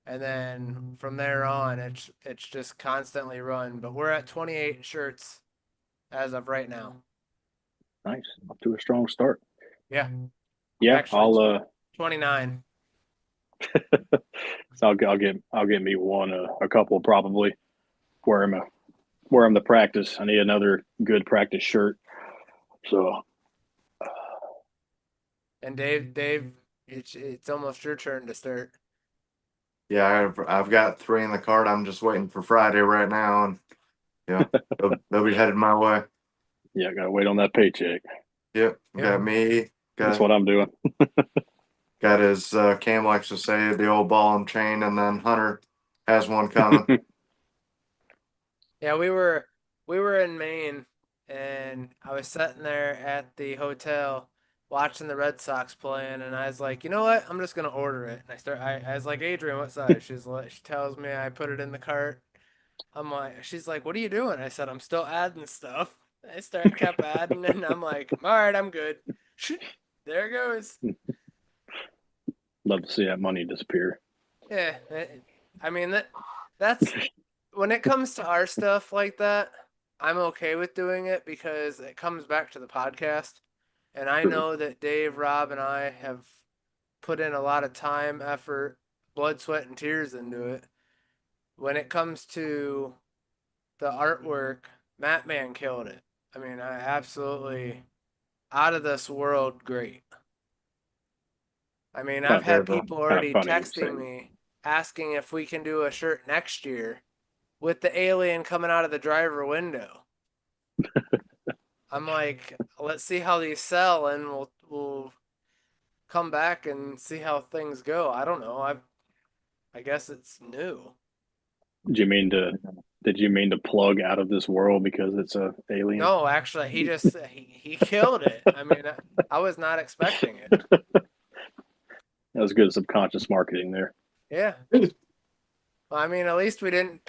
And then from there on, it's just constantly run. But we're at 28 shirts as of right now. Nice. Up to a strong start. Yeah, Yeah, Actually, I'll 29. so I'll get me one, a couple probably. Wear them to practice. I need another good practice shirt. So And Dave, it's almost your turn to start. Yeah, I've got 3 in the cart. I'm just waiting for Friday right now, and yeah, they'll be headed my way. yeah, I gotta wait on that paycheck. Yep, Yeah. got me. That's Got what I'm doing. got his Cam likes to say, the old ball and chain, and then Hunter has one coming. Yeah, we were in Maine, and I was sitting there at the hotel watching the Red Sox playing, and I was like, you know what? I'm just gonna order it. And I was like, Adrian, what size? She tells me. I put it in the cart. I'm like, she's like, what are you doing? I said, I'm still adding stuff. Kept adding, and I'm like, all right, I'm good. There it goes. Love to see that money disappear. Yeah, I mean that's when it comes to our stuff like that, I'm okay with doing it because it comes back to the podcast. And I True. know that Dave, Rob, and I have put in a lot of time, effort, blood, sweat, and tears into it. When it comes to the artwork, Matt Man killed it. I mean, I absolutely out of this world great. I mean, I've had people Kind of already funny texting saying. me asking if we can do a shirt next year with the alien coming out of the driver window. I'm like, let's see how these sell, and we'll come back and see how things go. I don't know. I guess it's new. Did you mean to? Did you mean to plug out of this world because it's a alien? No, actually, he killed it. I mean, I was not expecting it. That was good subconscious marketing there. Yeah. Well, I mean, at least we didn't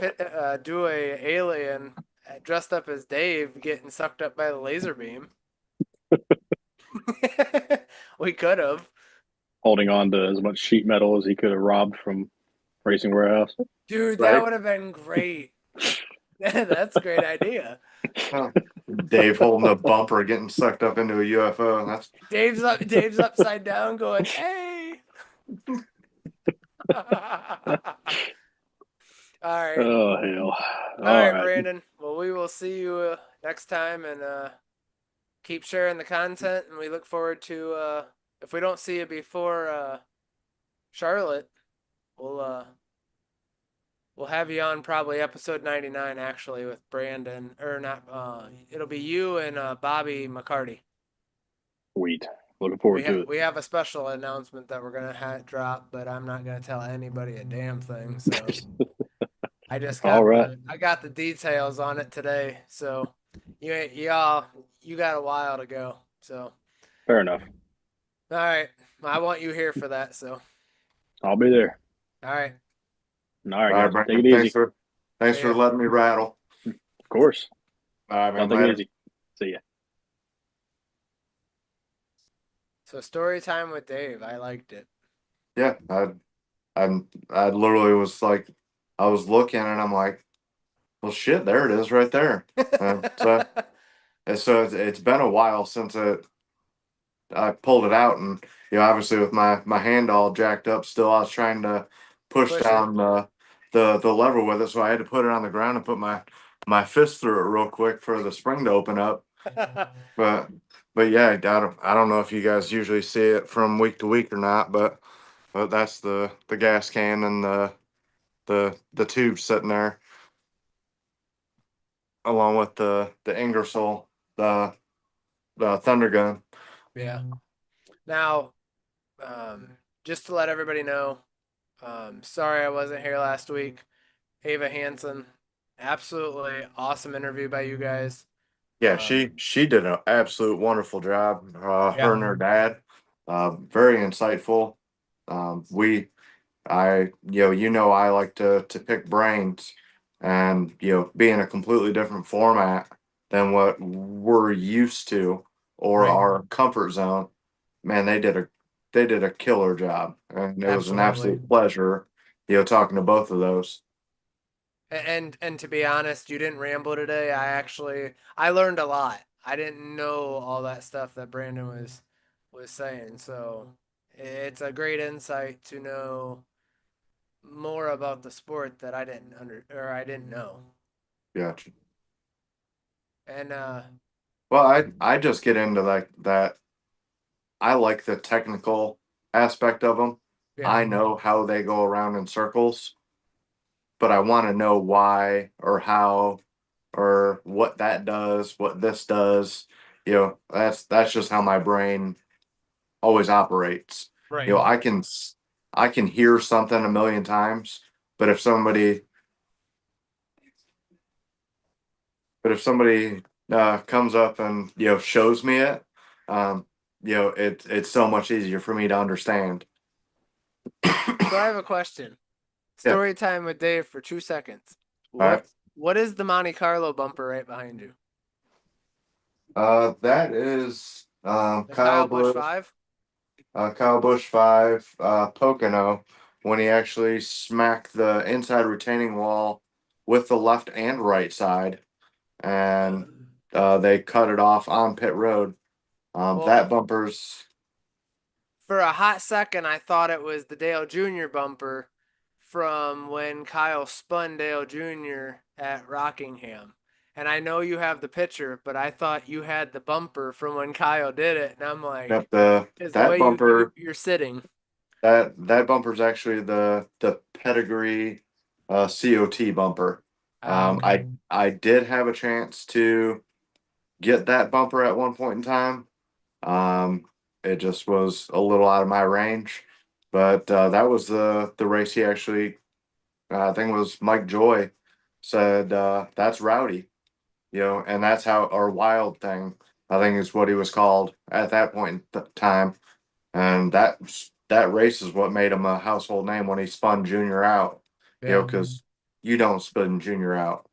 do a alien dressed up as Dave getting sucked up by the laser beam. We could have. Holding on to as much sheet metal as he could have robbed from Racing Warehouse. Dude, that Right? would have been great. That's a great idea. Dave holding a bumper, getting sucked up into a UFO. That's Dave's upside down going, "Hey." All right. Oh hell! All All right, right. Brandon. Well, we will see you next time, and keep sharing the content, and we look forward to if we don't see you before Charlotte, we'll we'll have you on probably episode 99 actually with Brandon, or not, it'll be you and Bobby McCarty. Sweet. Looking forward to it. We have a special announcement that we're gonna drop, but I'm not gonna tell anybody a damn thing. So All right. I got the details on it today. So y'all you got a while to go. So Fair enough. all right, I want you here for that. So I'll be there. all right, All right, all right, guys. Brandon. Take it easy. Thanks See for ya. letting me rattle. Of course. All right, man. I'll take Later. it easy. See ya. so story time with Dave. I liked it. Yeah, I literally was like, I was looking and I'm like, well, shit, there it is, right there. It's been a while since I pulled it out, and obviously with my hand all jacked up, still I was trying to push Push it. down the lever with it, so I had to put it on the ground and put my fist through it real quick for the spring to open up. But yeah, I don't know if you guys usually see it from week to week or not, but that's the gas can and the tube sitting there, along with the Ingersoll, the Thunder Gun. Yeah. Now, just to let everybody know, sorry I wasn't here last week. Ava Hansen, absolutely awesome interview by you guys. Yeah, she did an absolute wonderful job. Yeah. Her and her dad, very insightful. I I like to pick brains, and be in a completely different format than what we're used to or Right. our comfort zone. Man, they did a killer job, and it was an Absolutely. absolute pleasure, talking to both of those. And to be honest, you didn't ramble today. I learned a lot. I didn't know all that stuff that Brandon was saying. So it's a great insight to know more about the sport that I didn't know. Gotcha. And Well, I just get into that. I like the technical aspect of them. yeah. I know how they go around in circles, but I want to know why or how or what that does, what this does. That's just how my brain always operates. Right. I can hear something a million times, But if somebody comes up and shows me it, it's so much easier for me to understand. So I have a question. Yeah. Story time with Dave for 2 seconds. All What is the Monte Carlo bumper right behind you? right. That is The Kyle Busch Busch. 5? Kyle Busch 5, Pocono, when he actually smacked the inside retaining wall with the left and right side, and they cut it off on pit road. Well, That bumper's for a hot second, I thought it was the Dale Jr. bumper from when Kyle spun Dale Jr. at Rockingham. And I know you have the picture, but I thought you had the bumper from when Kyle did it. And I'm like, got the is the that way bumper. you're sitting. That bumper's actually the pedigree COT bumper. Okay. I did have a chance to get that bumper at one point in time. It just was a little out of my range, but that was the race he actually, I think it was Mike Joy said, that's rowdy, and that's how, or wild thing, I think is what he was called at that point in time. And that race is what made him a household name when he spun Junior out, because you don't spin Junior out,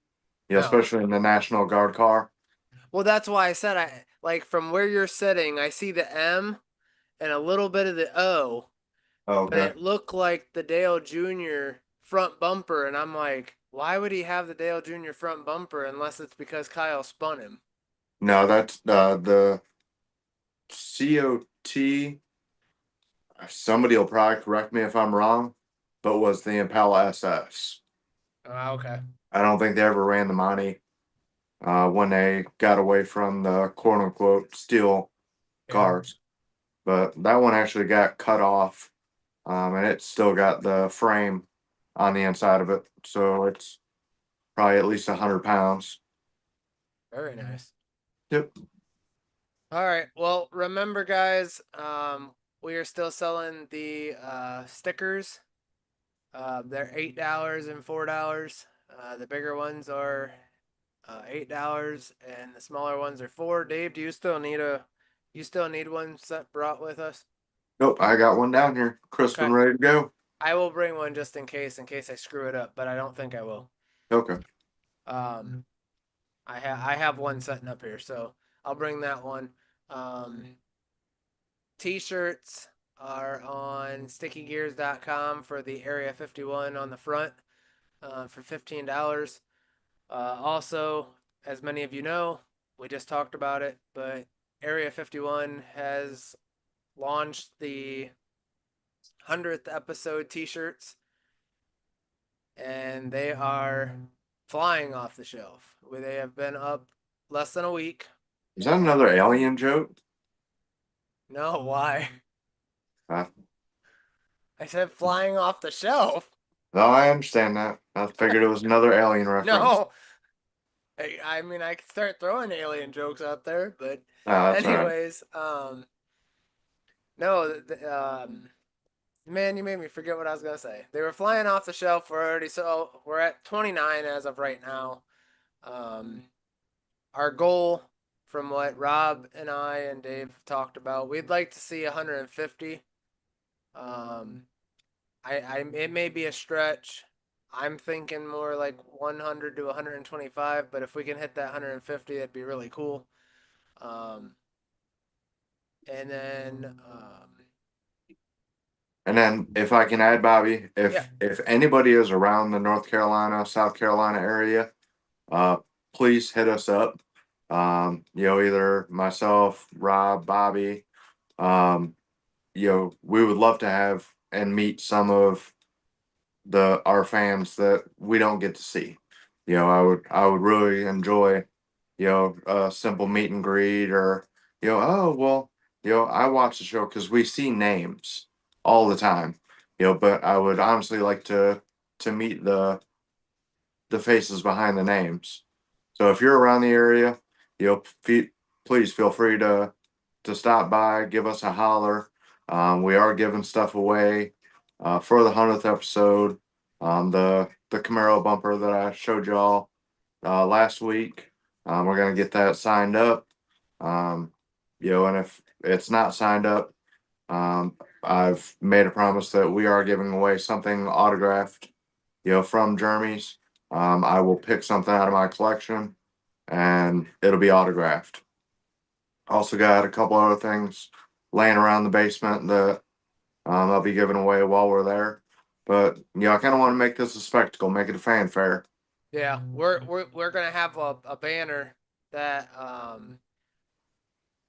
No. especially in the National Guard car. Well, that's why I said I like from where you're sitting, I see the M and a little bit of the O, but Okay. it looked like the Dale Jr. front bumper, and I'm like, why would he have the Dale Jr. front bumper unless it's because Kyle spun him? No, that's the COT. Somebody will probably correct me if I'm wrong, but was the Impala SS. Oh, okay. I don't think they ever ran the Monty when they got away from the quote unquote steel cars. But that one actually got cut off, and it's still got the frame on the inside of it. So it's probably at least 100 pounds. Very nice. Yep. All right. Well, remember, guys, we are still selling the stickers. They're $8 and $4. The bigger ones are $8, and the smaller ones are $4. Dave, do you still need one set brought with us? Nope, I got one down here, crisp and ready to go. I will bring one just in case I screw it up, but I don't think I will. Okay. I have one setting up here, so I'll bring that one. T-shirts are on stickygears.com for the Area 51 on the front for $15. Also, as many of you know, we just talked about it, but Area 51 has launched the 100th episode T-shirts, and they are flying off the shelf. They have been up less than a week. Is that another alien joke? No, why? Uh, I said flying off the shelf. no, I understand that. I figured it was another alien reference. No. I mean, I could start throwing alien jokes out there, but That's anyways, no, man, you made me forget what I was gonna say. They were flying off the shelf. We're at 29 as of right now. Our goal, from what Rob and I and Dave have talked about, we'd like to see 150. It may be a stretch. I'm thinking more like 100 to 125, but if we can hit that 150, that'd be really cool. And then if I can add, Bobby, Yeah. if anybody is around the North Carolina, South Carolina area, please hit us up. Either myself, Rob, Bobby, we would love to have and meet some of our fans that we don't get to see. I would really enjoy, a simple meet and greet, or, oh, well, I watch the show because we see names all the time, but I would honestly like to meet the faces behind the names. So if you're around the area, please feel free to stop by, give us a holler. We are giving stuff away for the 100th episode. The Camaro bumper that I showed y'all last week. We're gonna get that signed up. And if it's not signed up, I've made a promise that we are giving away something autographed, from Jeremy's. I will pick something out of my collection, and it'll be autographed. Also got a couple other things laying around the basement that I'll be giving away while we're there. But I kind of want to make this a spectacle, make it a fanfare. Yeah, we're gonna have a banner that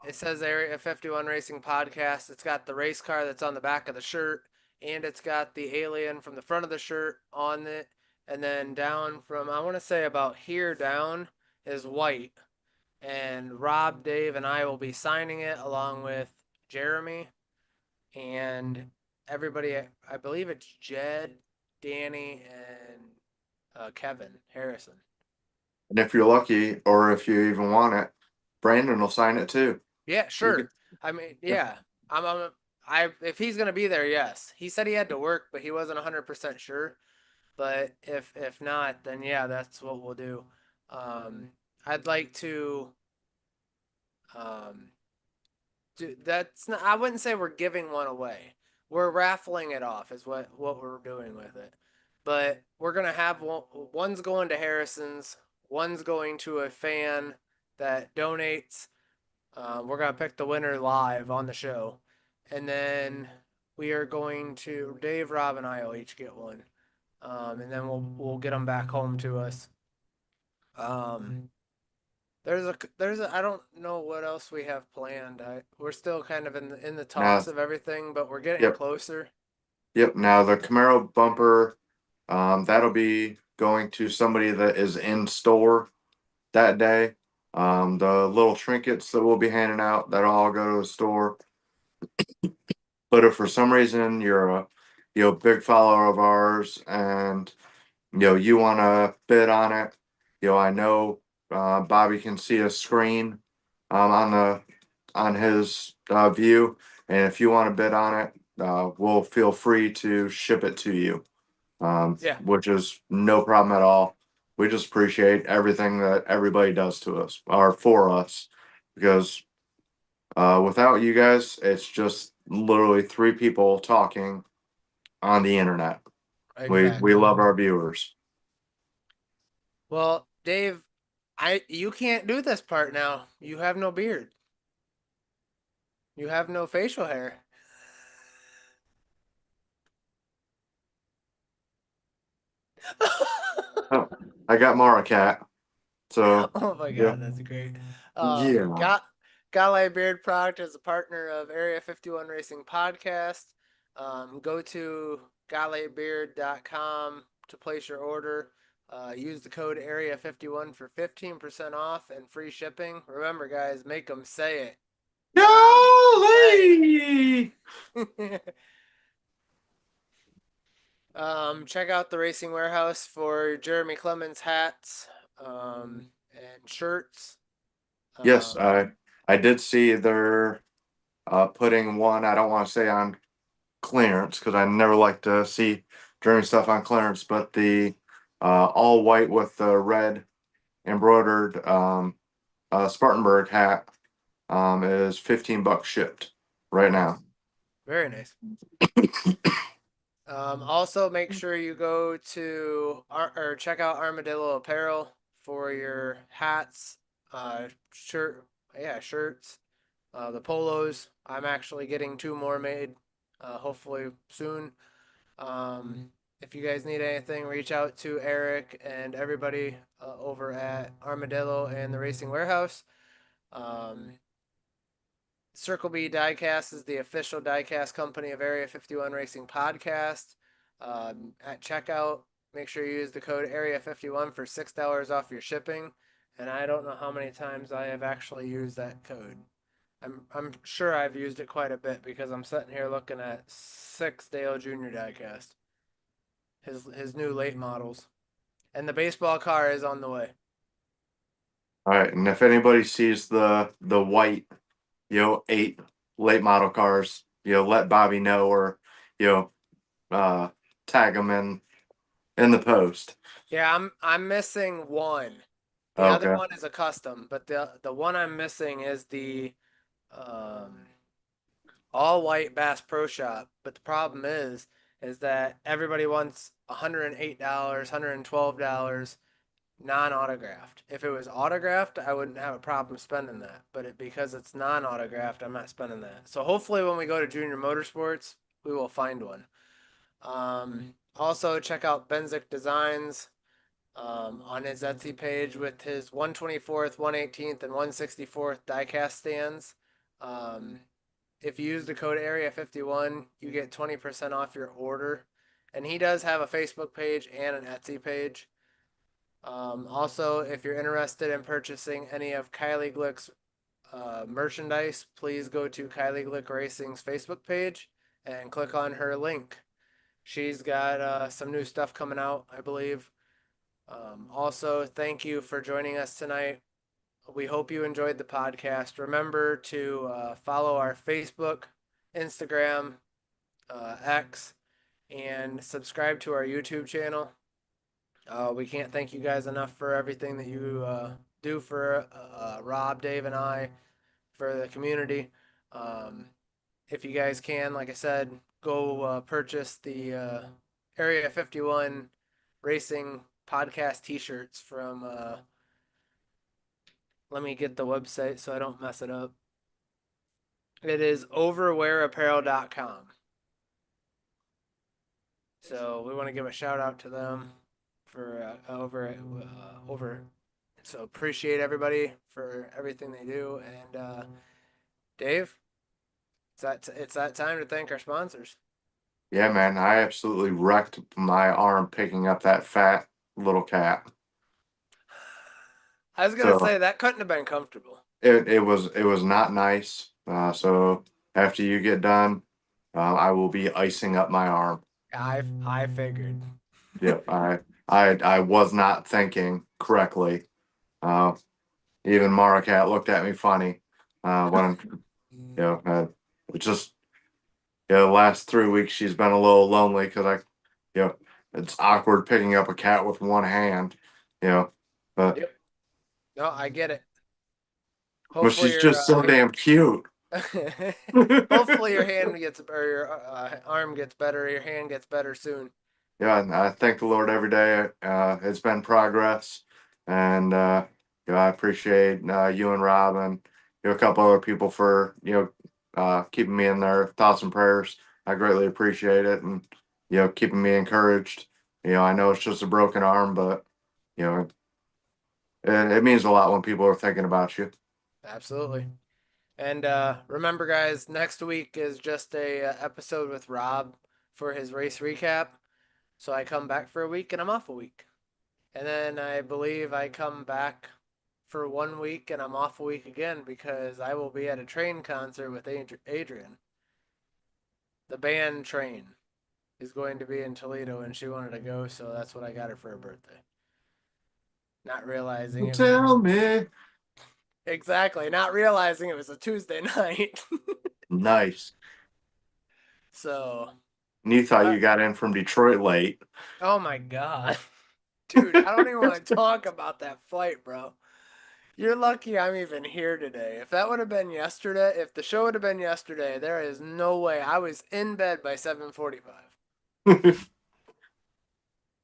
it says Area 51 Racing Podcast. It's got the race car that's on the back of the shirt, and it's got the alien from the front of the shirt on it. And then down from, I want to say about here down is white. And Rob, Dave, and I will be signing it along with Jeremy and everybody. I believe it's Jed, Danny, and Kevin Harrison. And if you're lucky, or if you even want it, Brandon will sign it too. Yeah, sure. I mean, yeah. If he's gonna be there, yes. He said he had to work, but he wasn't 100% sure. But if not, then yeah, that's what we'll do. I'd like to that's not, I wouldn't say we're giving one away. We're raffling it off is what we're doing with it. But we're gonna have one's going to Harrison's, one's going to a fan that donates. We're gonna pick the winner live on the show, and then we are going to Dave, Rob, and I will each get one, and then we'll get them back home to us. There's a I don't know what else we have planned. We're still kind of in the talks of everything, but we're getting Yep. closer. Yep. Now the Camaro bumper, that'll be going to somebody that is in store that day. The little trinkets that we'll be handing out, that'll all go to the store. But if for some reason you're a big follower of ours, and you want to bid on it, I know Bobby can see a screen on his view, and if you want to bid on it, we'll feel free to ship it to you. Yeah. Which is no problem at all. We just appreciate everything that everybody does to us or for us, because without you guys, it's just literally three people talking on the internet. Exactly. We love our viewers. Well, Dave, you can't do this part now. You have no beard. You have no facial hair. Oh, I got Mara Cat. So Oh my yeah. God, that's great. Yeah. Galley Beard Product is a partner of Area 51 Racing Podcast. Go to galleybeard.com to place your order. Use the code Area 51 for 15% off and free shipping. Remember, guys, make them say it. Golly! Check out the Racing Warehouse for Jeremy Clemens hats and shirts. Yes, I did see they're putting one, I don't want to say on clearance because I never like to see German stuff on clearance, but the all white with the red embroidered Spartanburg hat is $15 shipped right now. Very nice. Also, make sure you go to or check out Armadillo Apparel for your hats, shirts, the polos. I'm actually getting 2 more made, hopefully soon. If you guys need anything, reach out to Eric and everybody over at Armadillo and the Racing Warehouse. Circle B Diecast is the official diecast company of Area 51 Racing Podcast. At checkout, make sure you use the code Area 51 for $6 off your shipping. And I don't know how many times I have actually used that code. I'm sure I've used it quite a bit because I'm sitting here looking at 6 Dale Jr. diecast. His new late models. And the baseball car is on the way. All right, and if anybody sees the white 8 late model cars, let Bobby know, or tag them in in the post. Yeah, I'm missing one. The other Okay. one is a custom, but the one I'm missing is the um all white Bass Pro Shop. But the problem is that everybody wants $108, $112 non-autographed. If it was autographed, I wouldn't have a problem spending that. But because it's non-autographed, I'm not spending that. So hopefully when we go to Junior Motorsports, we will find one. Also check out Benzik Designs on his Etsy page with his 124th, 118th, and 164th diecast stands. Um, if you use the code Area51, you get 20% off your order. And he does have a Facebook page and an Etsy page. Also, if you're interested in purchasing any of Kylie Glick's merchandise, please go to Kylie Glick Racing's Facebook page and click on her link. She's got some new stuff coming out, I believe. Also, thank you for joining us tonight. We hope you enjoyed the podcast. Remember to follow our Facebook, Instagram, X, and subscribe to our YouTube channel. We can't thank you guys enough for everything that you do for Rob, Dave, and I for the community. If you guys can, like I said, go purchase the Area 51 Racing podcast t-shirts from let me get the website so I don't mess it up. It is overwearapparel.com. So we want to give a shout out to them for over. So appreciate everybody for everything they do. And Dave, it's that time to thank our sponsors. Yeah, man, I absolutely wrecked my arm picking up that fat little cat. I was gonna So say that couldn't have been comfortable. it was not nice. So after you get done, I will be icing up my arm. I figured. Yep, I was not thinking correctly. Uh, Even Maracat looked at me funny when it just the last 3 weeks she's been a little lonely because it's awkward picking up a cat with one hand, but Yep. No, I get it. well, Hopefully she's just so damn cute. hopefully your hand gets or your arm gets better, your hand gets better soon. Yeah, and I thank the Lord every day. It's been progress, and I appreciate you and Rob and a couple other people for keeping me in their thoughts and prayers. I greatly appreciate it, and keeping me encouraged. I know it's just a broken arm, but it means a lot when people are thinking about you. Absolutely. And remember, guys, next week is just a episode with Rob for his race recap. So I come back for a week and I'm off a week. And then I believe I come back for 1 week and I'm off a week again because I will be at a Train concert with Adrian. The band Train is going to be in Toledo and she wanted to go, so that's what I got her for her birthday. Not realizing it Tell me. exactly, not realizing it was a Tuesday night. Nice. So, And you thought you got in from Detroit late. oh my God. Dude, I don't even want to talk about that flight, bro. You're lucky I'm even here today. If that would have been yesterday, if the show would have been yesterday, there is no way. I was in bed by 7:45.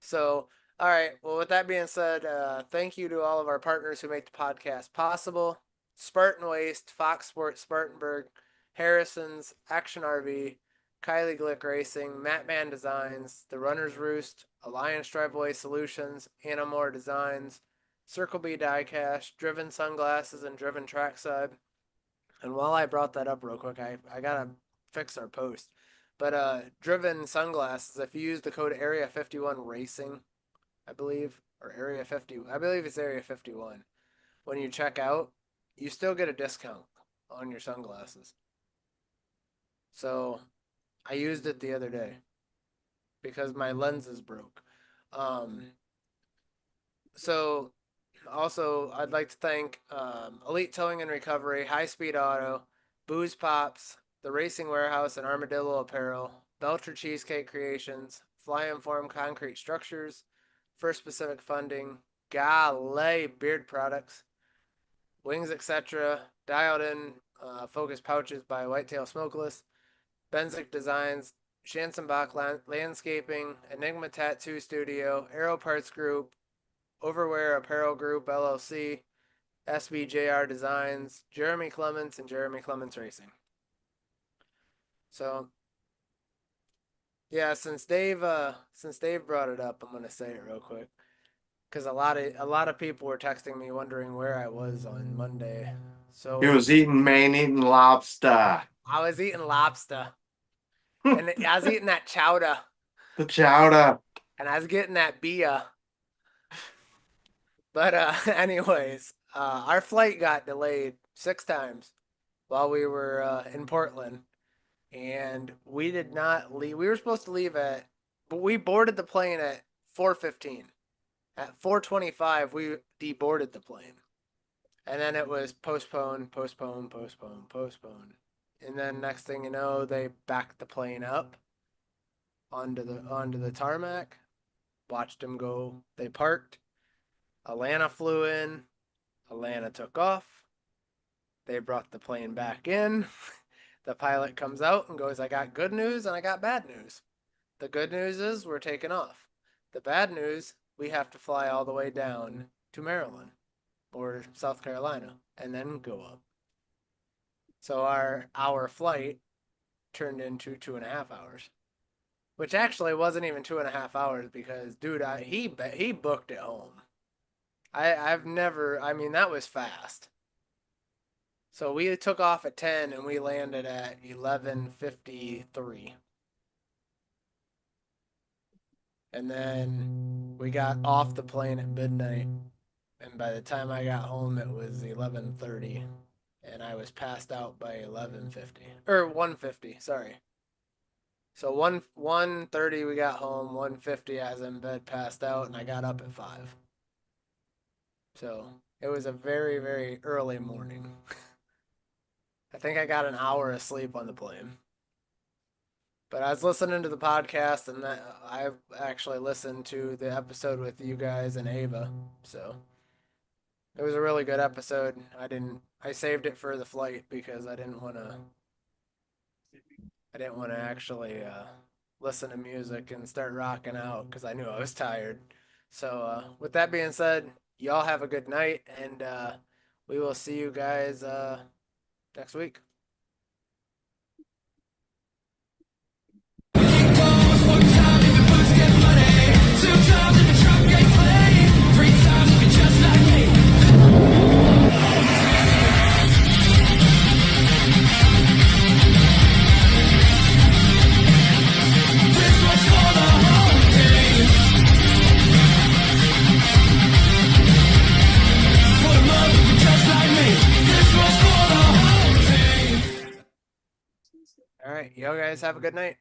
So, all right. Well, with that being said, thank you to all of our partners who make the podcast possible. Spartan Waste, Fox Sports Spartanburg, Harrison's, Action RV, Kylie Glick Racing, Mattman Designs, The Runner's Roost, Alliance Driveway Solutions, Anamore Designs, Circle B Diecast, Driven Sunglasses, and Driven Trackside. And while I brought that up real quick, I gotta fix our post. But Driven Sunglasses, if you use the code Area51 Racing, I believe, or Area 50, I believe it's Area 51. When you check out, you still get a discount on your sunglasses. So I used it the other day because my lenses broke. So also I'd like to thank Elite Towing and Recovery, High Speed Auto, Booze Pops, The Racing Warehouse and Armadillo Apparel, Belcher Cheesecake Creations, Fly Inform Concrete Structures, First Pacific Funding, Gale Beard Products, Wings Etc., Dialed In Focus Pouches by Whitetail Smokeless, Benzik Designs, Schanzenbach Landscaping, Enigma Tattoo Studio, Aero Parts Group, Overwear Apparel Group LLC, SBJR Designs, Jeremy Clements, and Jeremy Clements Racing. So, yeah, since Dave brought it up, I'm gonna say it real quick, because a lot of people were texting me wondering where I was on Monday. So He was eating man-eating lobster. I was eating lobster, and I was eating that chowder, The chowder. and I was getting that beer. But anyways, our flight got delayed 6 times while we were in Portland, and we did not leave. We were supposed to leave but we boarded the plane at 4:15. At 4:25, we deboarded the plane, and then it was postponed. And then next thing you know, they backed the plane up onto the tarmac. Watched them go. They parked. Atlanta flew in. Atlanta took off. They brought the plane back in. The pilot comes out and goes, "I got good news and I got bad news. The good news is we're taking off. The bad news, we have to fly all the way down to Maryland or South Carolina and then go up." So our flight turned into 2.5 hours, which actually wasn't even 2.5 hours because, dude, he booked it home. That was fast. So we took off at 10 and we landed at 11:53. And then we got off the plane at midnight. And by the time I got home, it was 11:30. And I was passed out by 11:50. Or 1:50, sorry. So 1:30 we got home, 1:50 I was in bed passed out, and I got up at 5. So it was a very, very early morning. I think I got an hour of sleep on the plane. But I was listening to the podcast, and I actually listened to the episode with you guys and Ava. So it was a really good episode. I saved it for the flight because I didn't want to actually listen to music and start rocking out because I knew I was tired. So with that being said, y'all have a good night, and we will see you guys next week. All right, y'all guys have a good night.